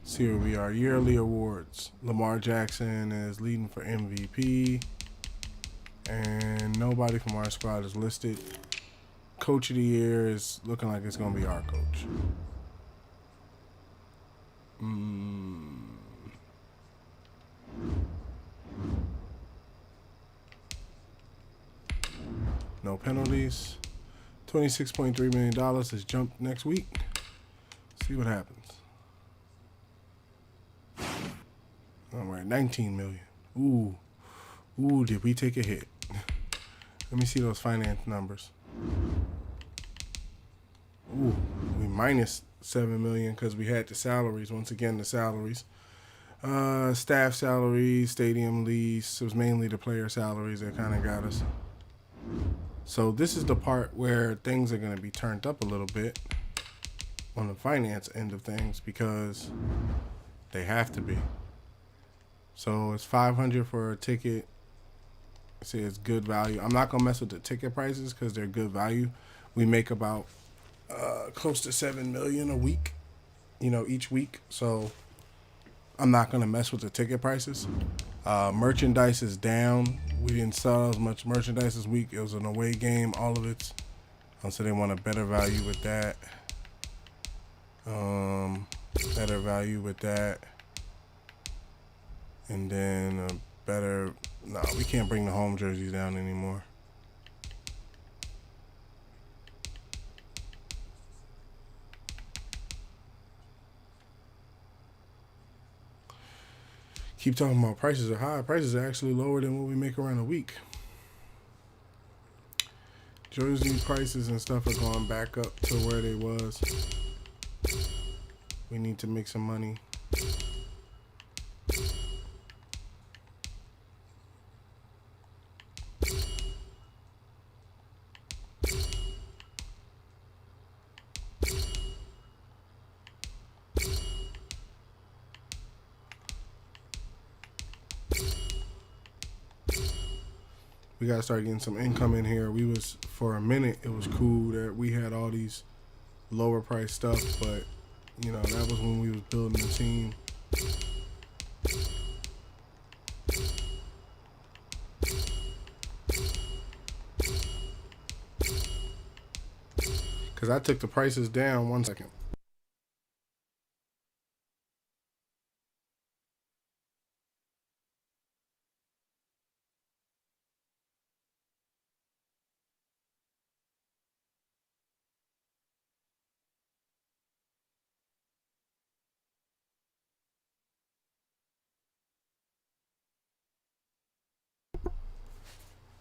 See where we are. Yearly awards. Lamar Jackson is leading for MVP, and nobody from our squad is listed. Coach of the year is looking like it's going to be our coach. No penalties. $26.3 million has jumped next week. See what happens. All right, $19 million. Ooh, did we take a hit? Let me see those finance numbers. Ooh, we minus $7 million because we had the salaries. Once again, the salaries. Staff salaries, stadium lease. It was mainly the player salaries that kind of got us. So this is the part where things are going to be turned up a little bit on the finance end of things because they have to be. So it's $500 for a ticket. I say it's good value. I'm not going to mess with the ticket prices because they're good value. We make about close to $7 million a week, each week. So I'm not going to mess with the ticket prices. Merchandise is down. We didn't sell as much merchandise this week. It was an away game, all of it. So they want a better value with that. Better value with that. And then a better... No, we can't bring the home jerseys down anymore. Keep talking about prices are high. Prices are actually lower than what we make around a week. Jersey prices and stuff are going back up to where they was. We need to make some money. We gotta start getting some income in here. For a minute, it was cool that we had all these lower price stuff, but that was when we was building the team. Cause I took the prices down. 1 second.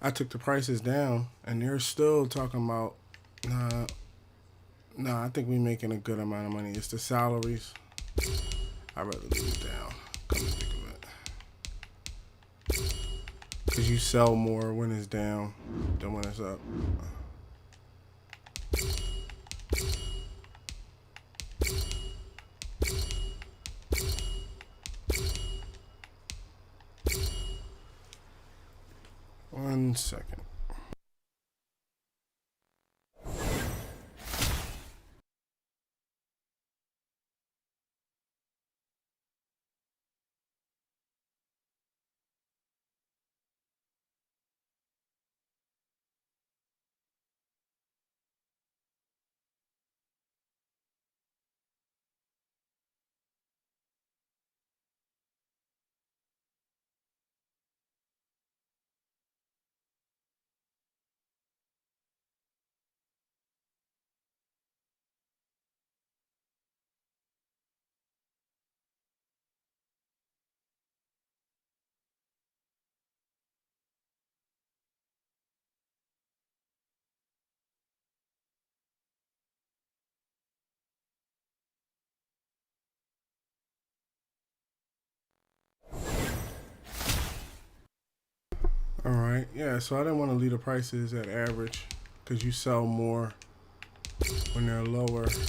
I took the prices down, and they're still talking about, nah, I think we're making a good amount of money. It's the salaries. I'd rather leave it down, come to think of it. Because you sell more when it's down than when it's up. One second. All right, yeah, so I didn't want to leave the prices at average because you sell more when they're lower. So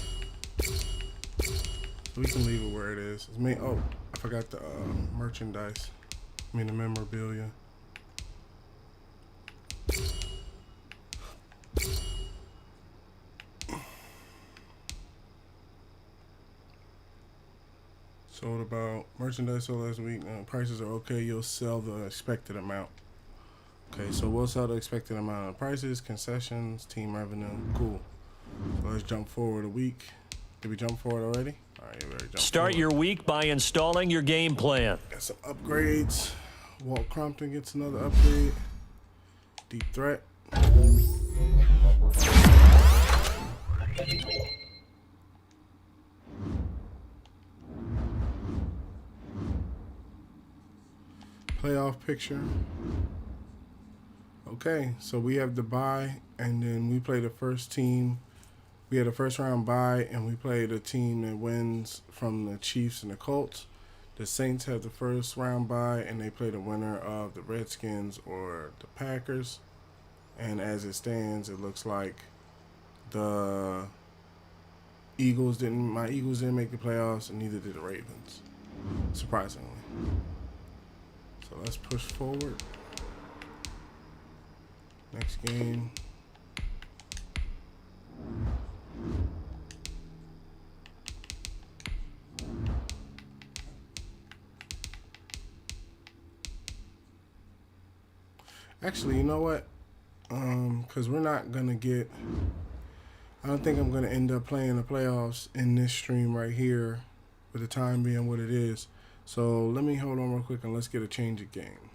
we can leave it where it is. Oh, I forgot the merchandise. I mean the memorabilia. Sold about merchandise sold last week. Prices are okay. You'll sell the expected amount. Okay, so we'll sell the expected amount of prices, concessions, team revenue. Cool. So let's jump forward a week. Did we jump forward already? All right, we already jumped Start forward. your week by installing your game plan. Got some upgrades. Walt Crompton gets another upgrade. Deep threat. Playoff picture. Okay, so we have the bye, and then we play the first team. We had a first round bye, and we played a team that wins from the Chiefs and the Colts. The Saints have the first round bye, and they play the winner of the Redskins or the Packers. And as it stands, it looks like the my Eagles didn't make the playoffs, and neither did the Ravens, surprisingly. So let's push forward. Next game. Actually, you know what? Because we're not going to get... I don't think I'm going to end up playing the playoffs in this stream right here with the time being what it is. So let me hold on real quick and let's get a change of game.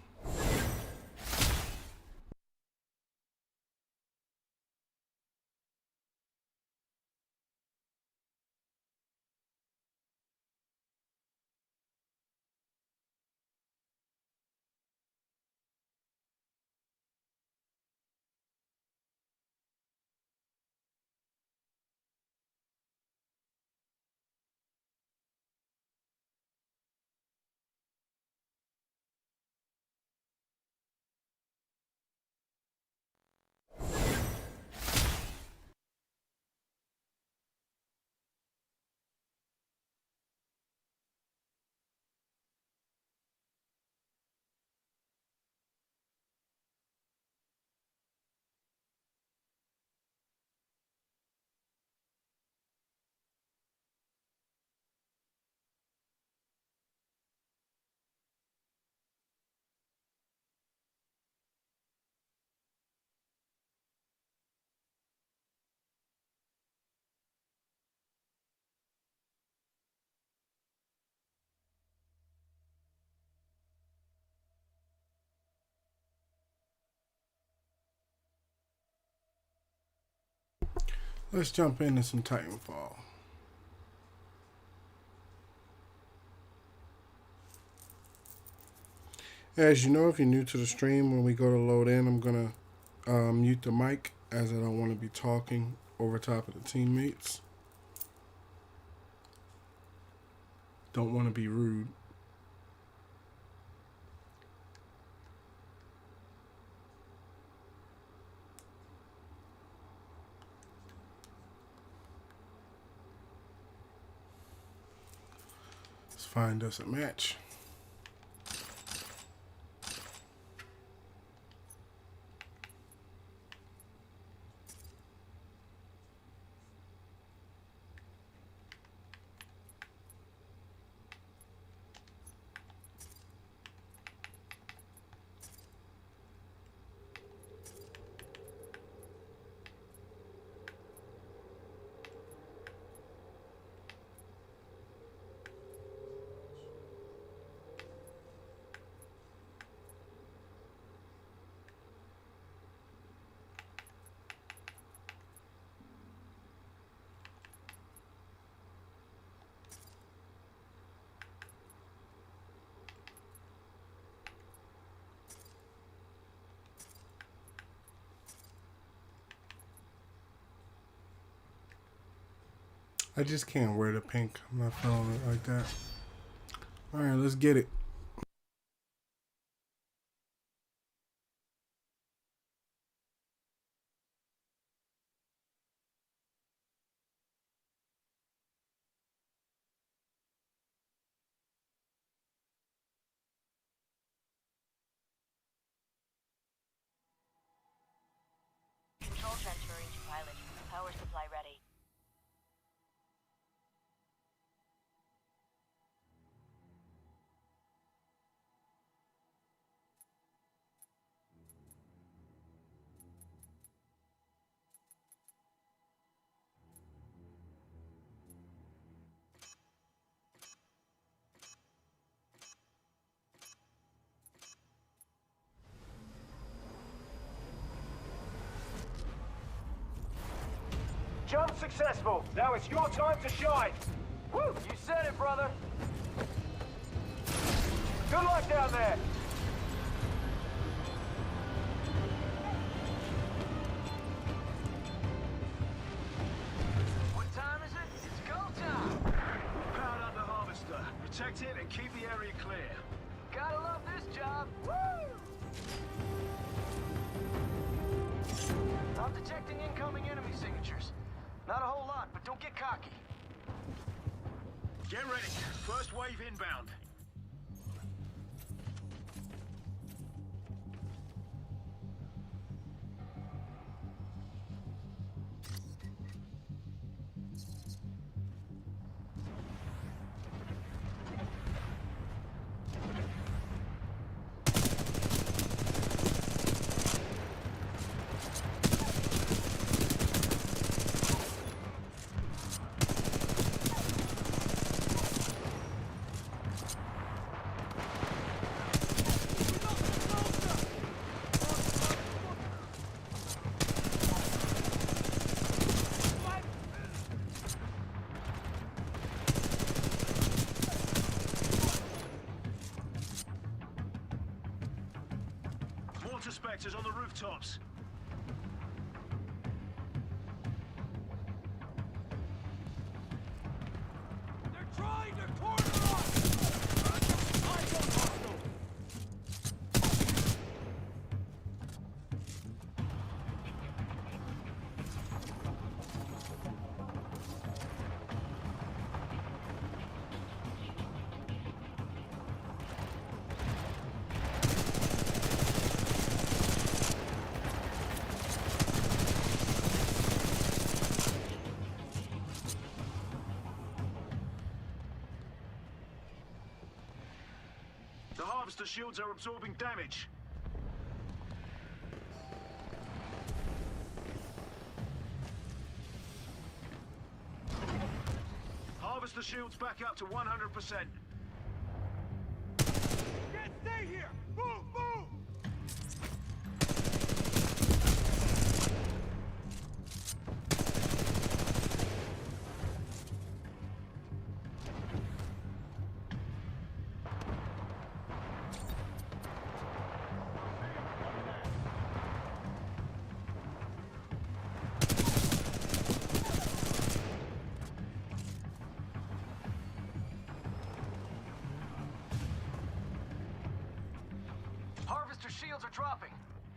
Let's jump into some Titanfall. As you know, if you're new to the stream, when we go to load in, I'm going to mute the mic as I don't want to be talking over top of the teammates. Don't want to be rude. Let's find us a match. I just can't wear the pink. I'm not feeling it like that. All right, let's get it. Control transferring to pilot. Power supply ready. Jump successful. Now it's your time to shine. Woo! You said it, brother. Good luck down there. What time is it? It's go time. Powered up the harvester. Protect it and keep the area clear. Gotta love this job. Woo! I'm detecting incoming enemy signatures. Not a whole lot, but don't get cocky. Get ready. First wave inbound. Suspectors on the rooftops. They're trying to corner us! Eyes on hostile! The harvester shields are absorbing damage. Harvester shields back up to 100%. Can't stay here! Move, move!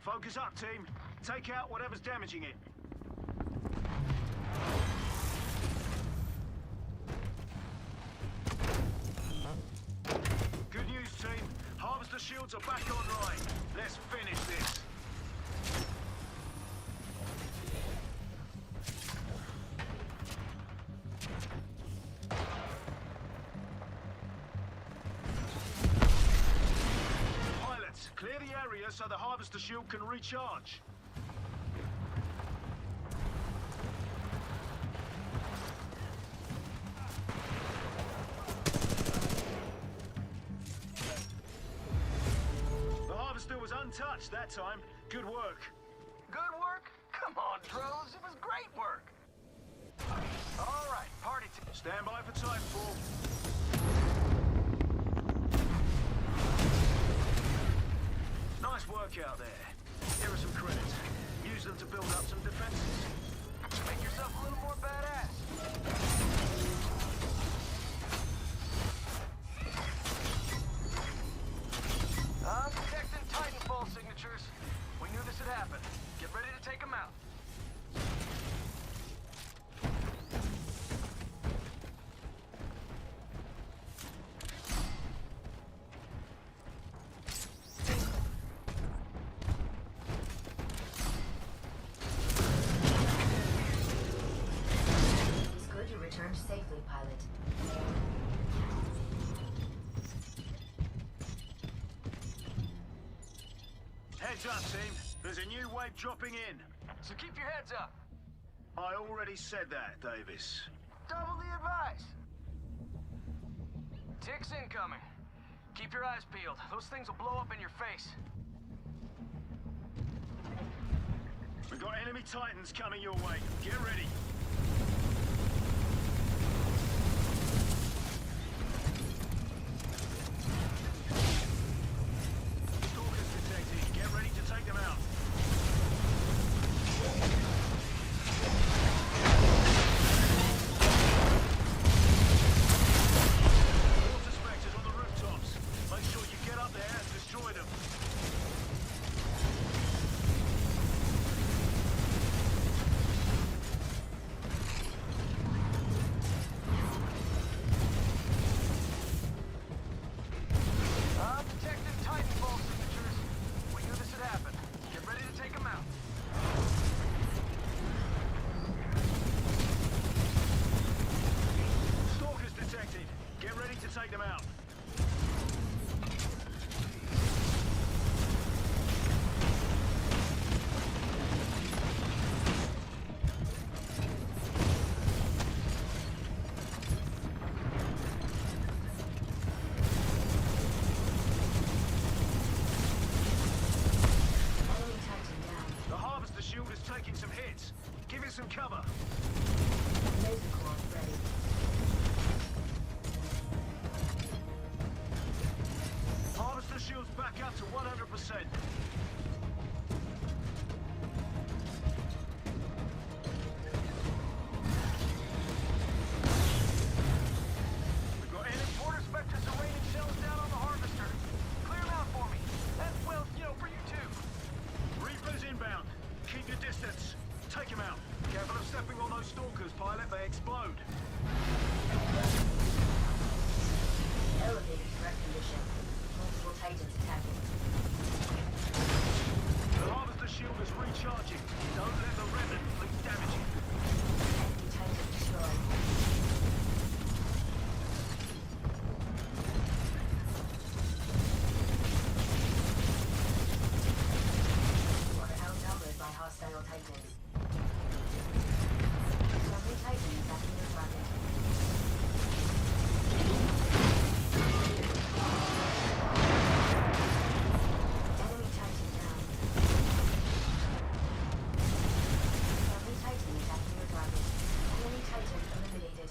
Focus up, team. Take out whatever's damaging it. Good news, team. Harvester shields are back online. Let's finish this. Pilots, clear the area so the Harvester shield can recharge. The Harvester was untouched that time. Good work. Good work? Come on, Drones. It was great work. All right, party team. Stand by for Titanfall. Nice work out there. Here are some credits. Use them to build up some defenses. Make yourself a little more badass. I'm detecting Titanfall signatures. We knew this would happen. Get ready to take them out. It's good you returned safely, pilot. Heads up, team. There's a new wave dropping in. So keep your heads up. I already said that, Davis. Double the advice. Ticks incoming. Keep your eyes peeled. Those things will blow up in your face. We've got enemy Titans coming your way. Get ready. Stalkers detected. Get ready to take them out. Water specters on the rooftops. Make sure you get up there and destroy them. I'm detecting Titanfall signatures. We knew this would happen. Get ready to take them out. Stalkers detected. Get ready to take them out. Enemy Titan down. The Harvester shield is taking some hits. Give it some cover. Laser core ready. Harvester shield's back up to 100%. We've got enemy Mortar specters are raining shells down on the Harvester. Clear them out for me. That's, well, for you too. Reapers inbound. Keep your distance. Take them out. Careful of stepping on those stalkers, pilot. They explode. Elevated threat condition. Multiple Titans attacking. The Harvester shield is recharging. Don't let the remnant fleet damage it. Enemy Titan destroyed. You are outnumbered by hostile Titans. Friendly Titan attacking your target. Enemy Titan down. Friendly Titan attacking your target. Enemy Titan eliminated.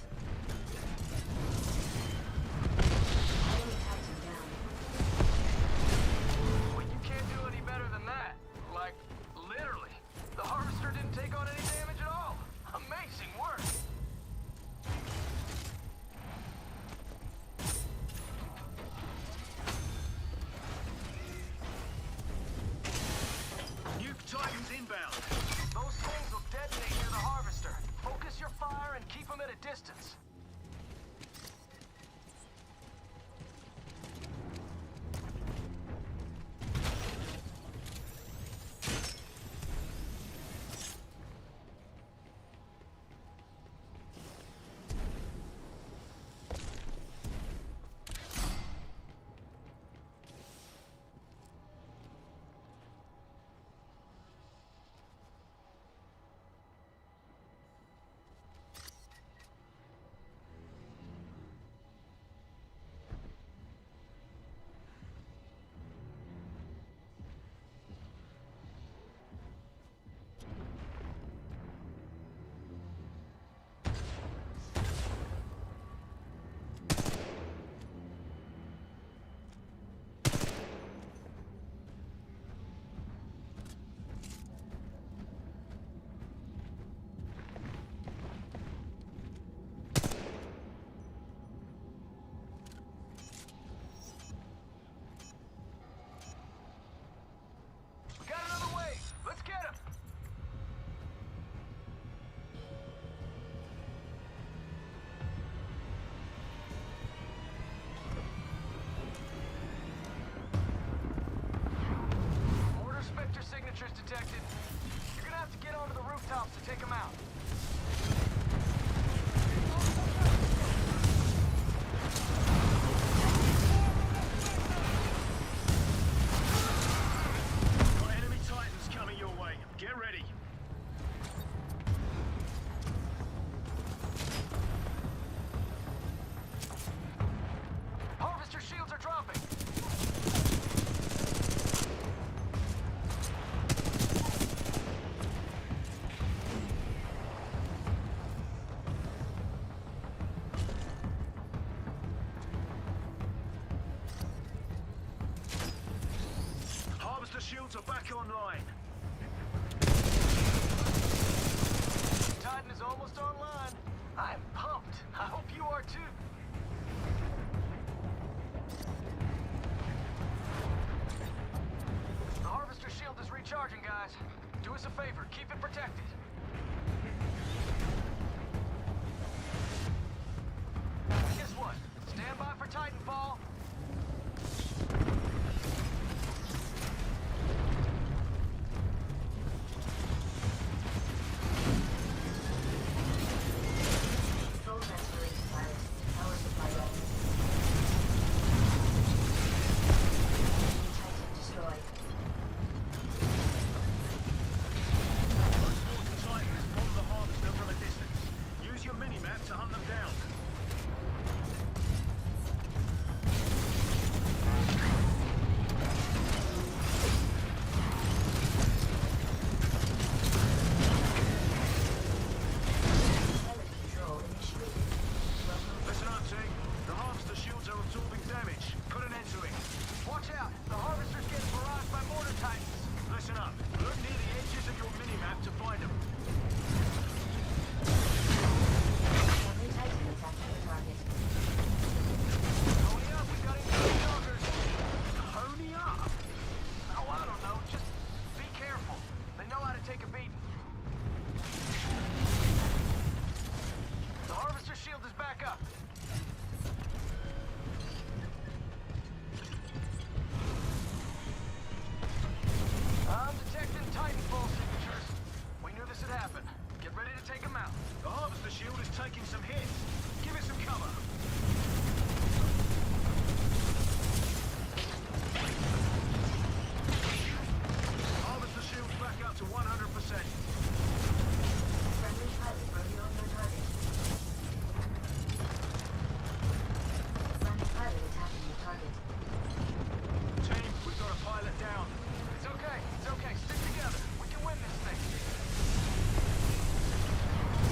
Enemy Titan down. Well, you can't do any better than that. Like, literally. The Harvester didn't Titans inbound. Those things will detonate near the harvester. Focus your fire and keep them at a distance. Got another wave. Let's get him. Mortar Spectre signatures detected. You're gonna have to get onto the rooftops to take them out. Got enemy Titans coming your way. Get ready. Harvester shields are dropping. Harvester shields are back online. Titan is almost online. I'm pumped. I hope you are too. The harvester shield is recharging, guys. Do us a favor, keep it protected. Guess what? Stand by for Titanfall. Full restoration virus. Power supply ready. Titan destroyed. Those Titans bomb the harvester from a distance. Use your mini-map to hunt them down. Pellet control initiated. Welcome. Listen up, team. The harvester shields are absorbing damage. Put an end to it. Watch out. The harvester's getting barraged by mortar titans. Listen up. Look near the edges of your mini-map to find them. Friendly Titan attacking the target. Pony up. We got any joggers. Pony up? Oh, I don't know. Just be careful. They know how to take a beating. The harvester shield is back up. I'm detecting Titanfall signatures. We knew this would happen. Get ready to take them out. The harvester shield is taking some hits. Give it some cover. Harvester shield's back up to 100%. Friendly pilot rodeo on your target. Friendly pilot attacking your target. Team, we've got a pilot down. It's okay. It's okay. Stick together. We can win this thing.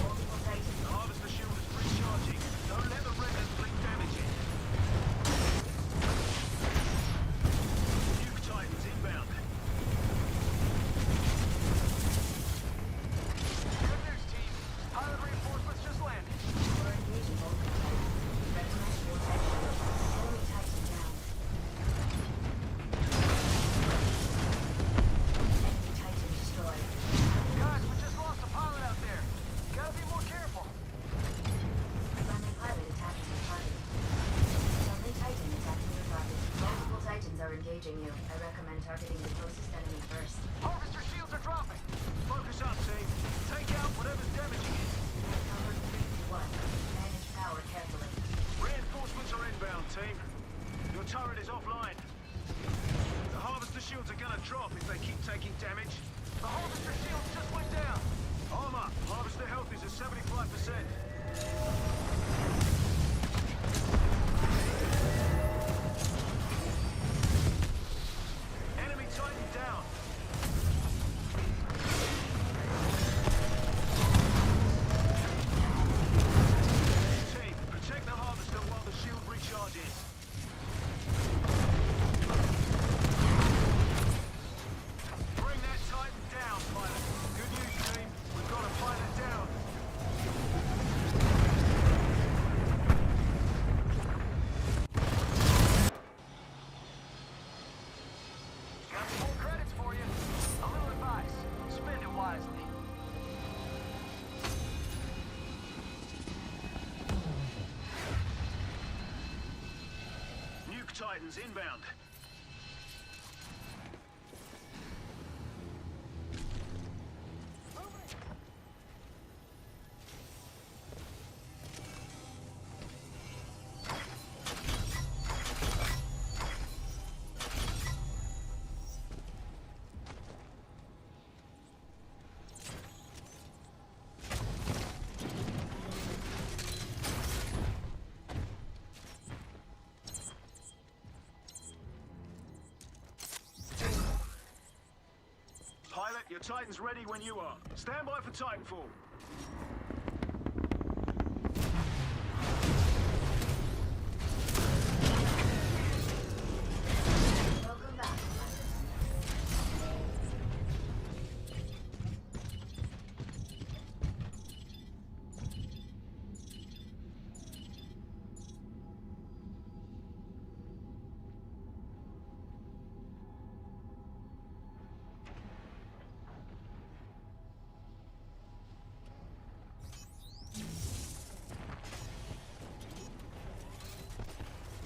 Multiple Titans. The harvester shield is recharging. Don't let the Redders blink damage it. Nuke Titans inbound. Titans inbound. Pilot, your Titan's ready when you are. Stand by for Titanfall. Welcome back,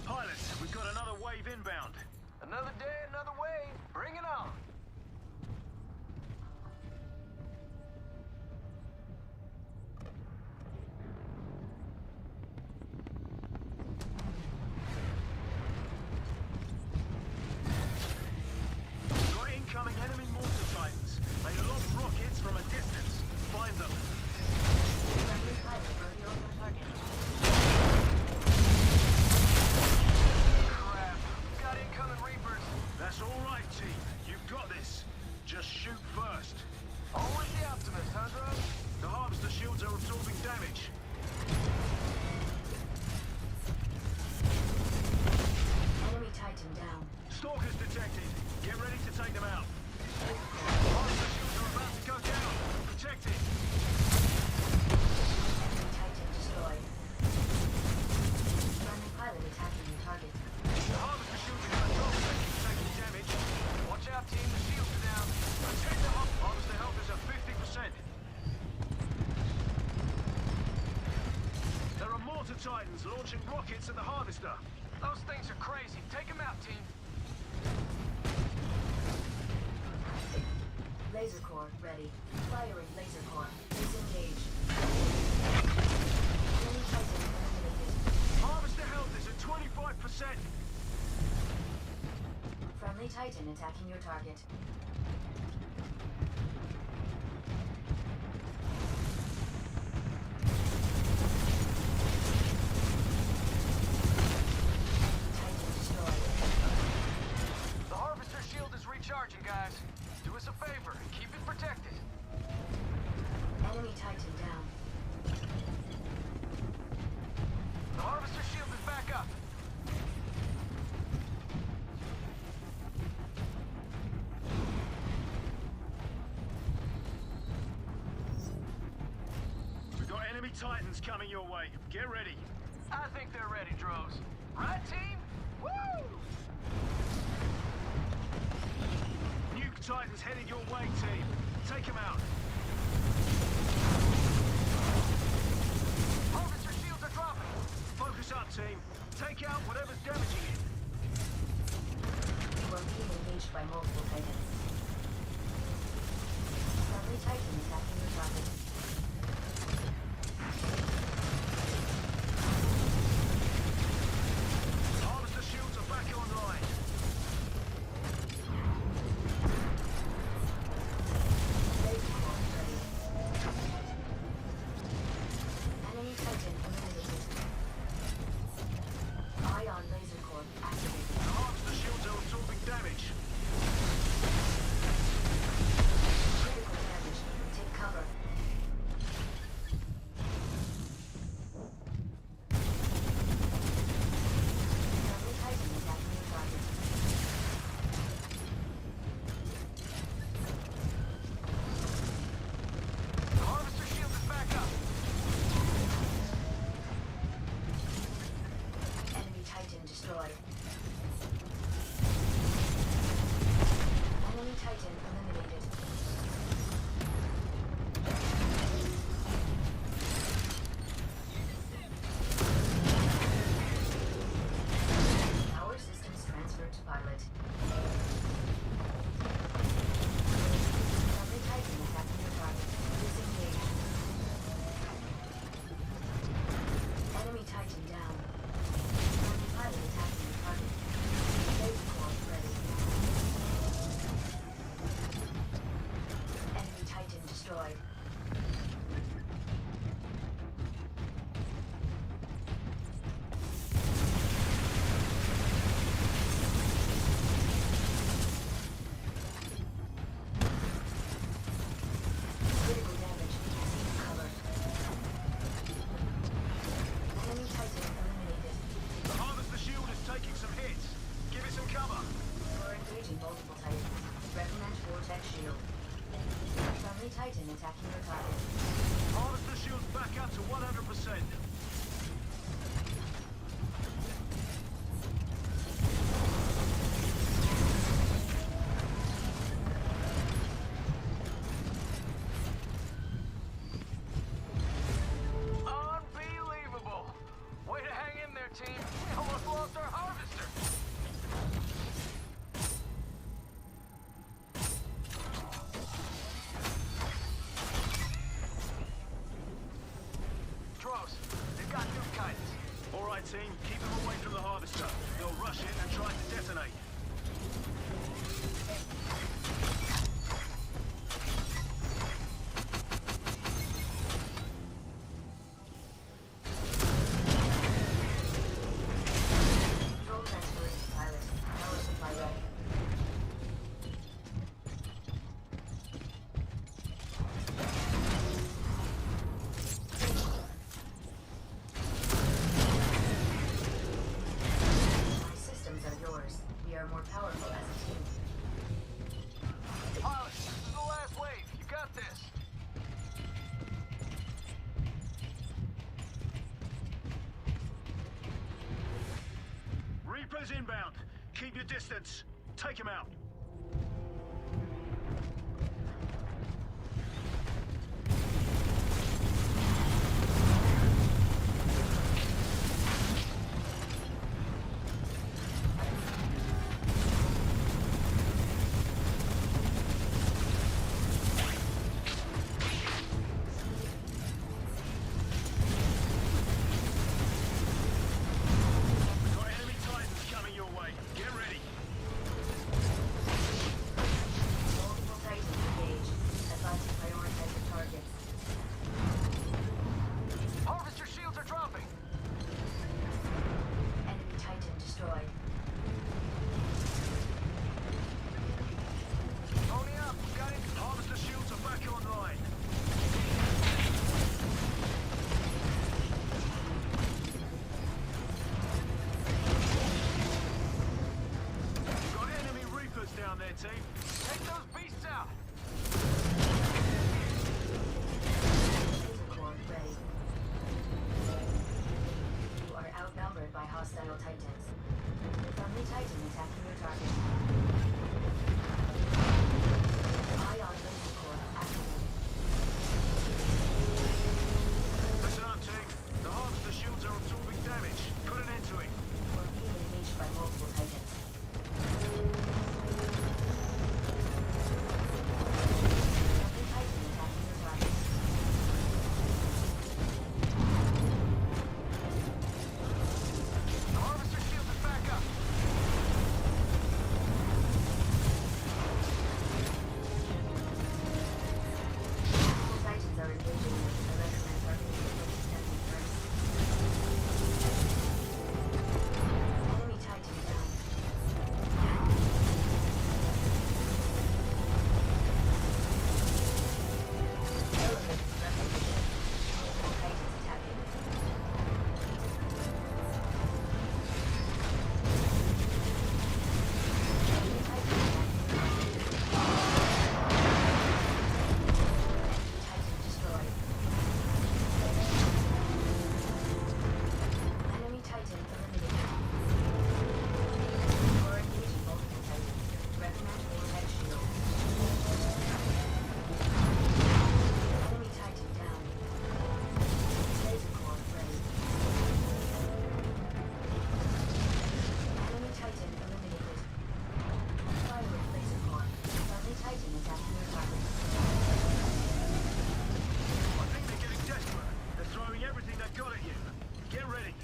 Pilots, we've got another wave inbound. Another day, another wave. Bring it on. Got incoming enemy mortar Titans. They lob rockets from a distance. Find them. friendly pilot already on your target. Crap. Got incoming Reapers. That's all right, team. You've got this. Just shoot first. Always the optimist, huh, Drones? The harvester shields are absorbing damage. Enemy Titan down. Stalkers detected. Get ready to take them out. Harvester shields are about to go down. Protected. Enemy Titan destroyed. Friendly pilot attacking your target. The harvester shields are going to drop as they keep taking damage. Watch out, team. The shields are down. Protect the harvester health is at 50%. There are mortar Titans launching rockets at the harvester. Those things are crazy. Take them out, team. Laser core ready. Firing laser core. Disengage. Enemy Titan eliminated. Harvester health is at 25%. Friendly Titan attacking your target. Titan destroyed. The harvester shield is recharging, guys. Do us a favor and keep it protected. Enemy Titan down. The harvester shield is back up. We've got enemy Titans coming your way. Get ready. I think they're ready, Drones. Right, team? Woo! Nuke Titans headed your way, team. Take them out. Harvester shields are dropping. Focus up, team. Take out whatever's damaging it. You are being engaged by multiple Titans. Friendly Titan attacking your target. Harvester shields are back online. Laser core ready. Enemy Titan eliminated. Ion laser core activated. The harvester shields are absorbing damage. Titan attacking your target. Harvester shields back up to 100%. Unbelievable! Way to hang in there, team. We almost lost our harvester. Drones, they've got nuke guidance. All right, team, keep them away from the harvester. They'll rush it and try to detonate. Control transferring to pilot. Power supply ready. My systems are yours. We are more powerful as a team. Pilot, this is the last wave. You got this. Reapers inbound. Keep your distance. Take him out. Got enemy Titans coming your way. Get ready. Multiple Titans engaged. Advise to prioritize the targets. Harvester shields are dropping. Enemy Titan destroyed. Pony up. Got it. Harvester shields are back online. Got enemy Reapers down there, team. Take those beasts out. Laser core ready. You are outnumbered by hostile Titans. Friendly Titan attacking your target. Ion laser core activated. Listen up, team. The Harvester shields are absorbing damage. Put an end to it. We're being engaged by multiple Titans. Friendly Titan attacking your target. The Harvester shield is back up. Multiple Titans are engaging with the recommend targeting the extending first. Enemy Titan down. Elephant recognition. Multiple Titans attacking. Enemy Titan attacking. Titan destroyed. Enemy Titan eliminated. You're engaging multiple Titans. Recommend Vortex Shield. Enemy Titan down. Laser core ready. Enemy Titan eliminated. Firing laser core. Friendly Titan attacking your target. I think they're getting desperate. They're throwing everything they've got at you. Get ready.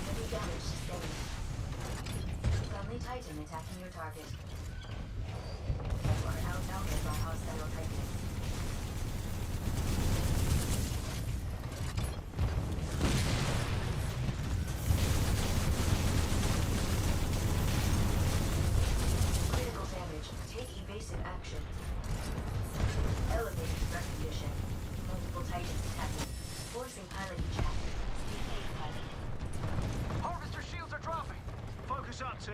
Heavy damage sustained. Friendly Titan attacking your target. You are outnumbered by hostile Titans. Critical damage. Take evasive action. Elevated recognition.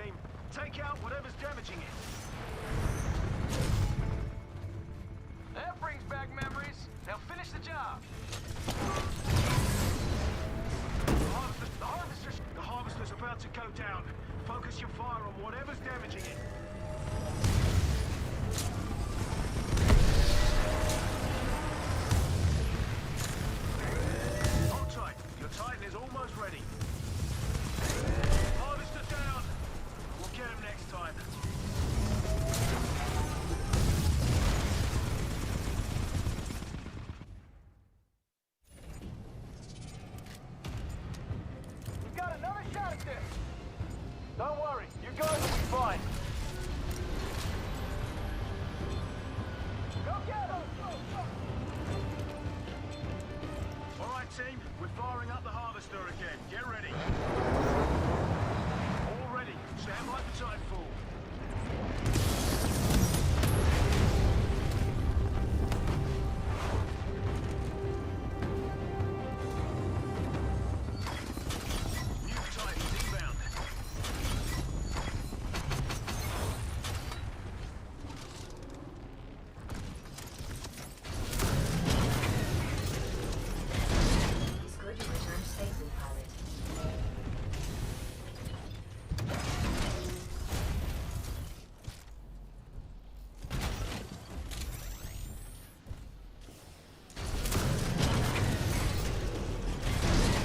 team. Take out whatever's damaging it. That brings back memories. Now finish the job. The harvester's about to go down. Focus your fire on whatever's damaging it. Hold tight. Your Titan is almost ready. Harvester down. We'll get him next time. We've got another shot at this. Don't worry, you guys will be fine. Go get him! All right, team. We're firing up the harvester again. Get ready. All ready. Stand by for Titanfall. New Titans inbound. It's good you returned safely, pilot.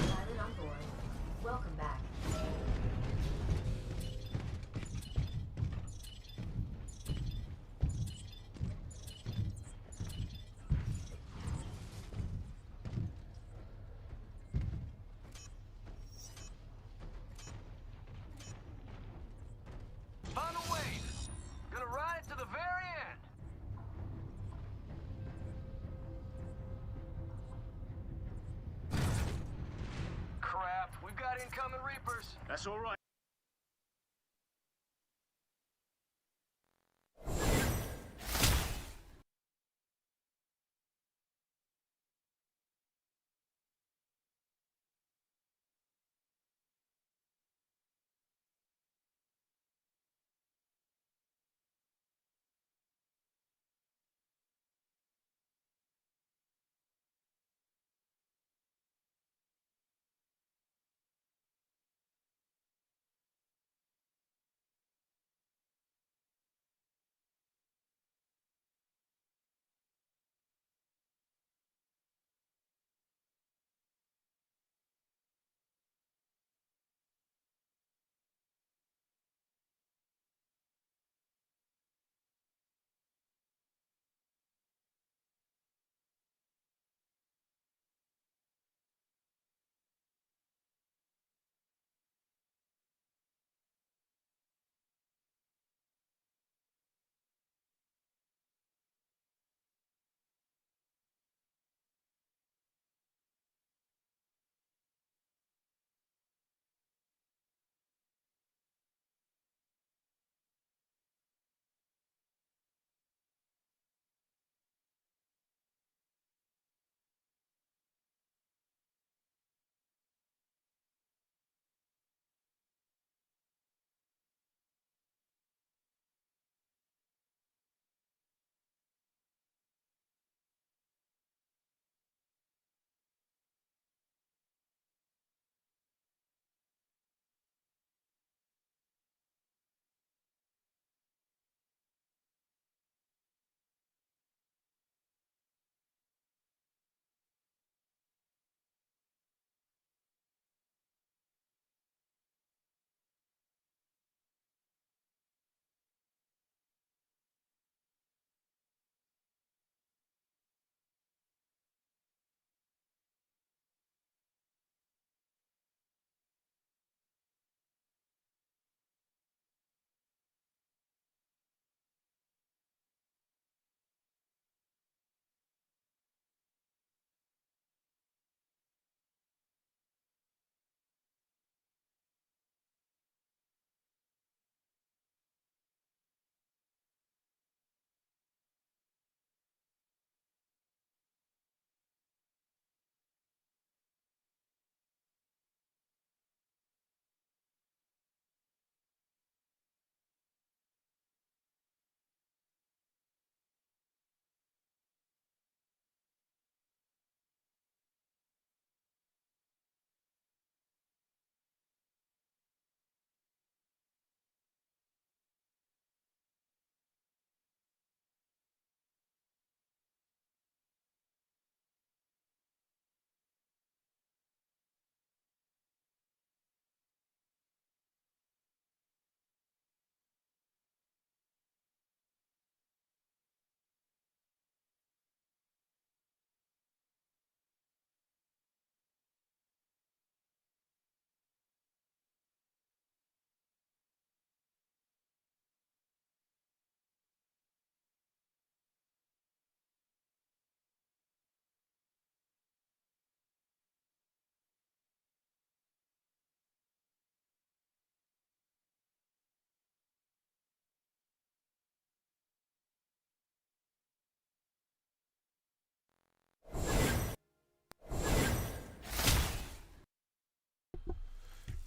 Pilot on board. Welcome back. Final wave. Gonna ride it to the very end. Crap, we've got incoming Reapers. That's all right.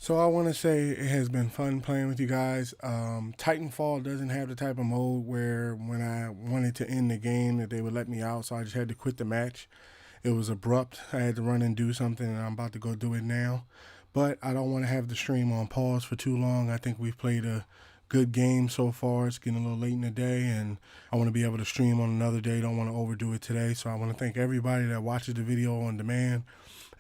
So I want to say it has been fun playing with you guys. Titanfall doesn't have the type of mode where when I wanted to end the game that they would let me out, so I just had to quit the match. It was abrupt. I had to run and do something, and I'm about to go do it now. But I don't want to have the stream on pause for too long. I think we've played a good game so far. It's getting a little late in the day, and I want to be able to stream on another day. Don't want to overdo it today. So I want to thank everybody that watches the video on demand,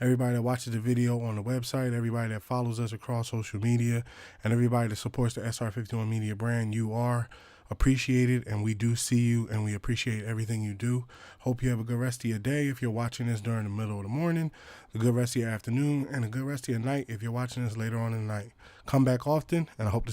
everybody that watches the video on the website, everybody that follows us across social media, and everybody that supports the SR51 Media brand. You are appreciated, and we do see you, and we appreciate everything you do. Hope you have a good rest of your day if you're watching this during the middle of the morning, a good rest of your afternoon, and a good rest of your night if you're watching this later on in the night. Come back often, and I hope to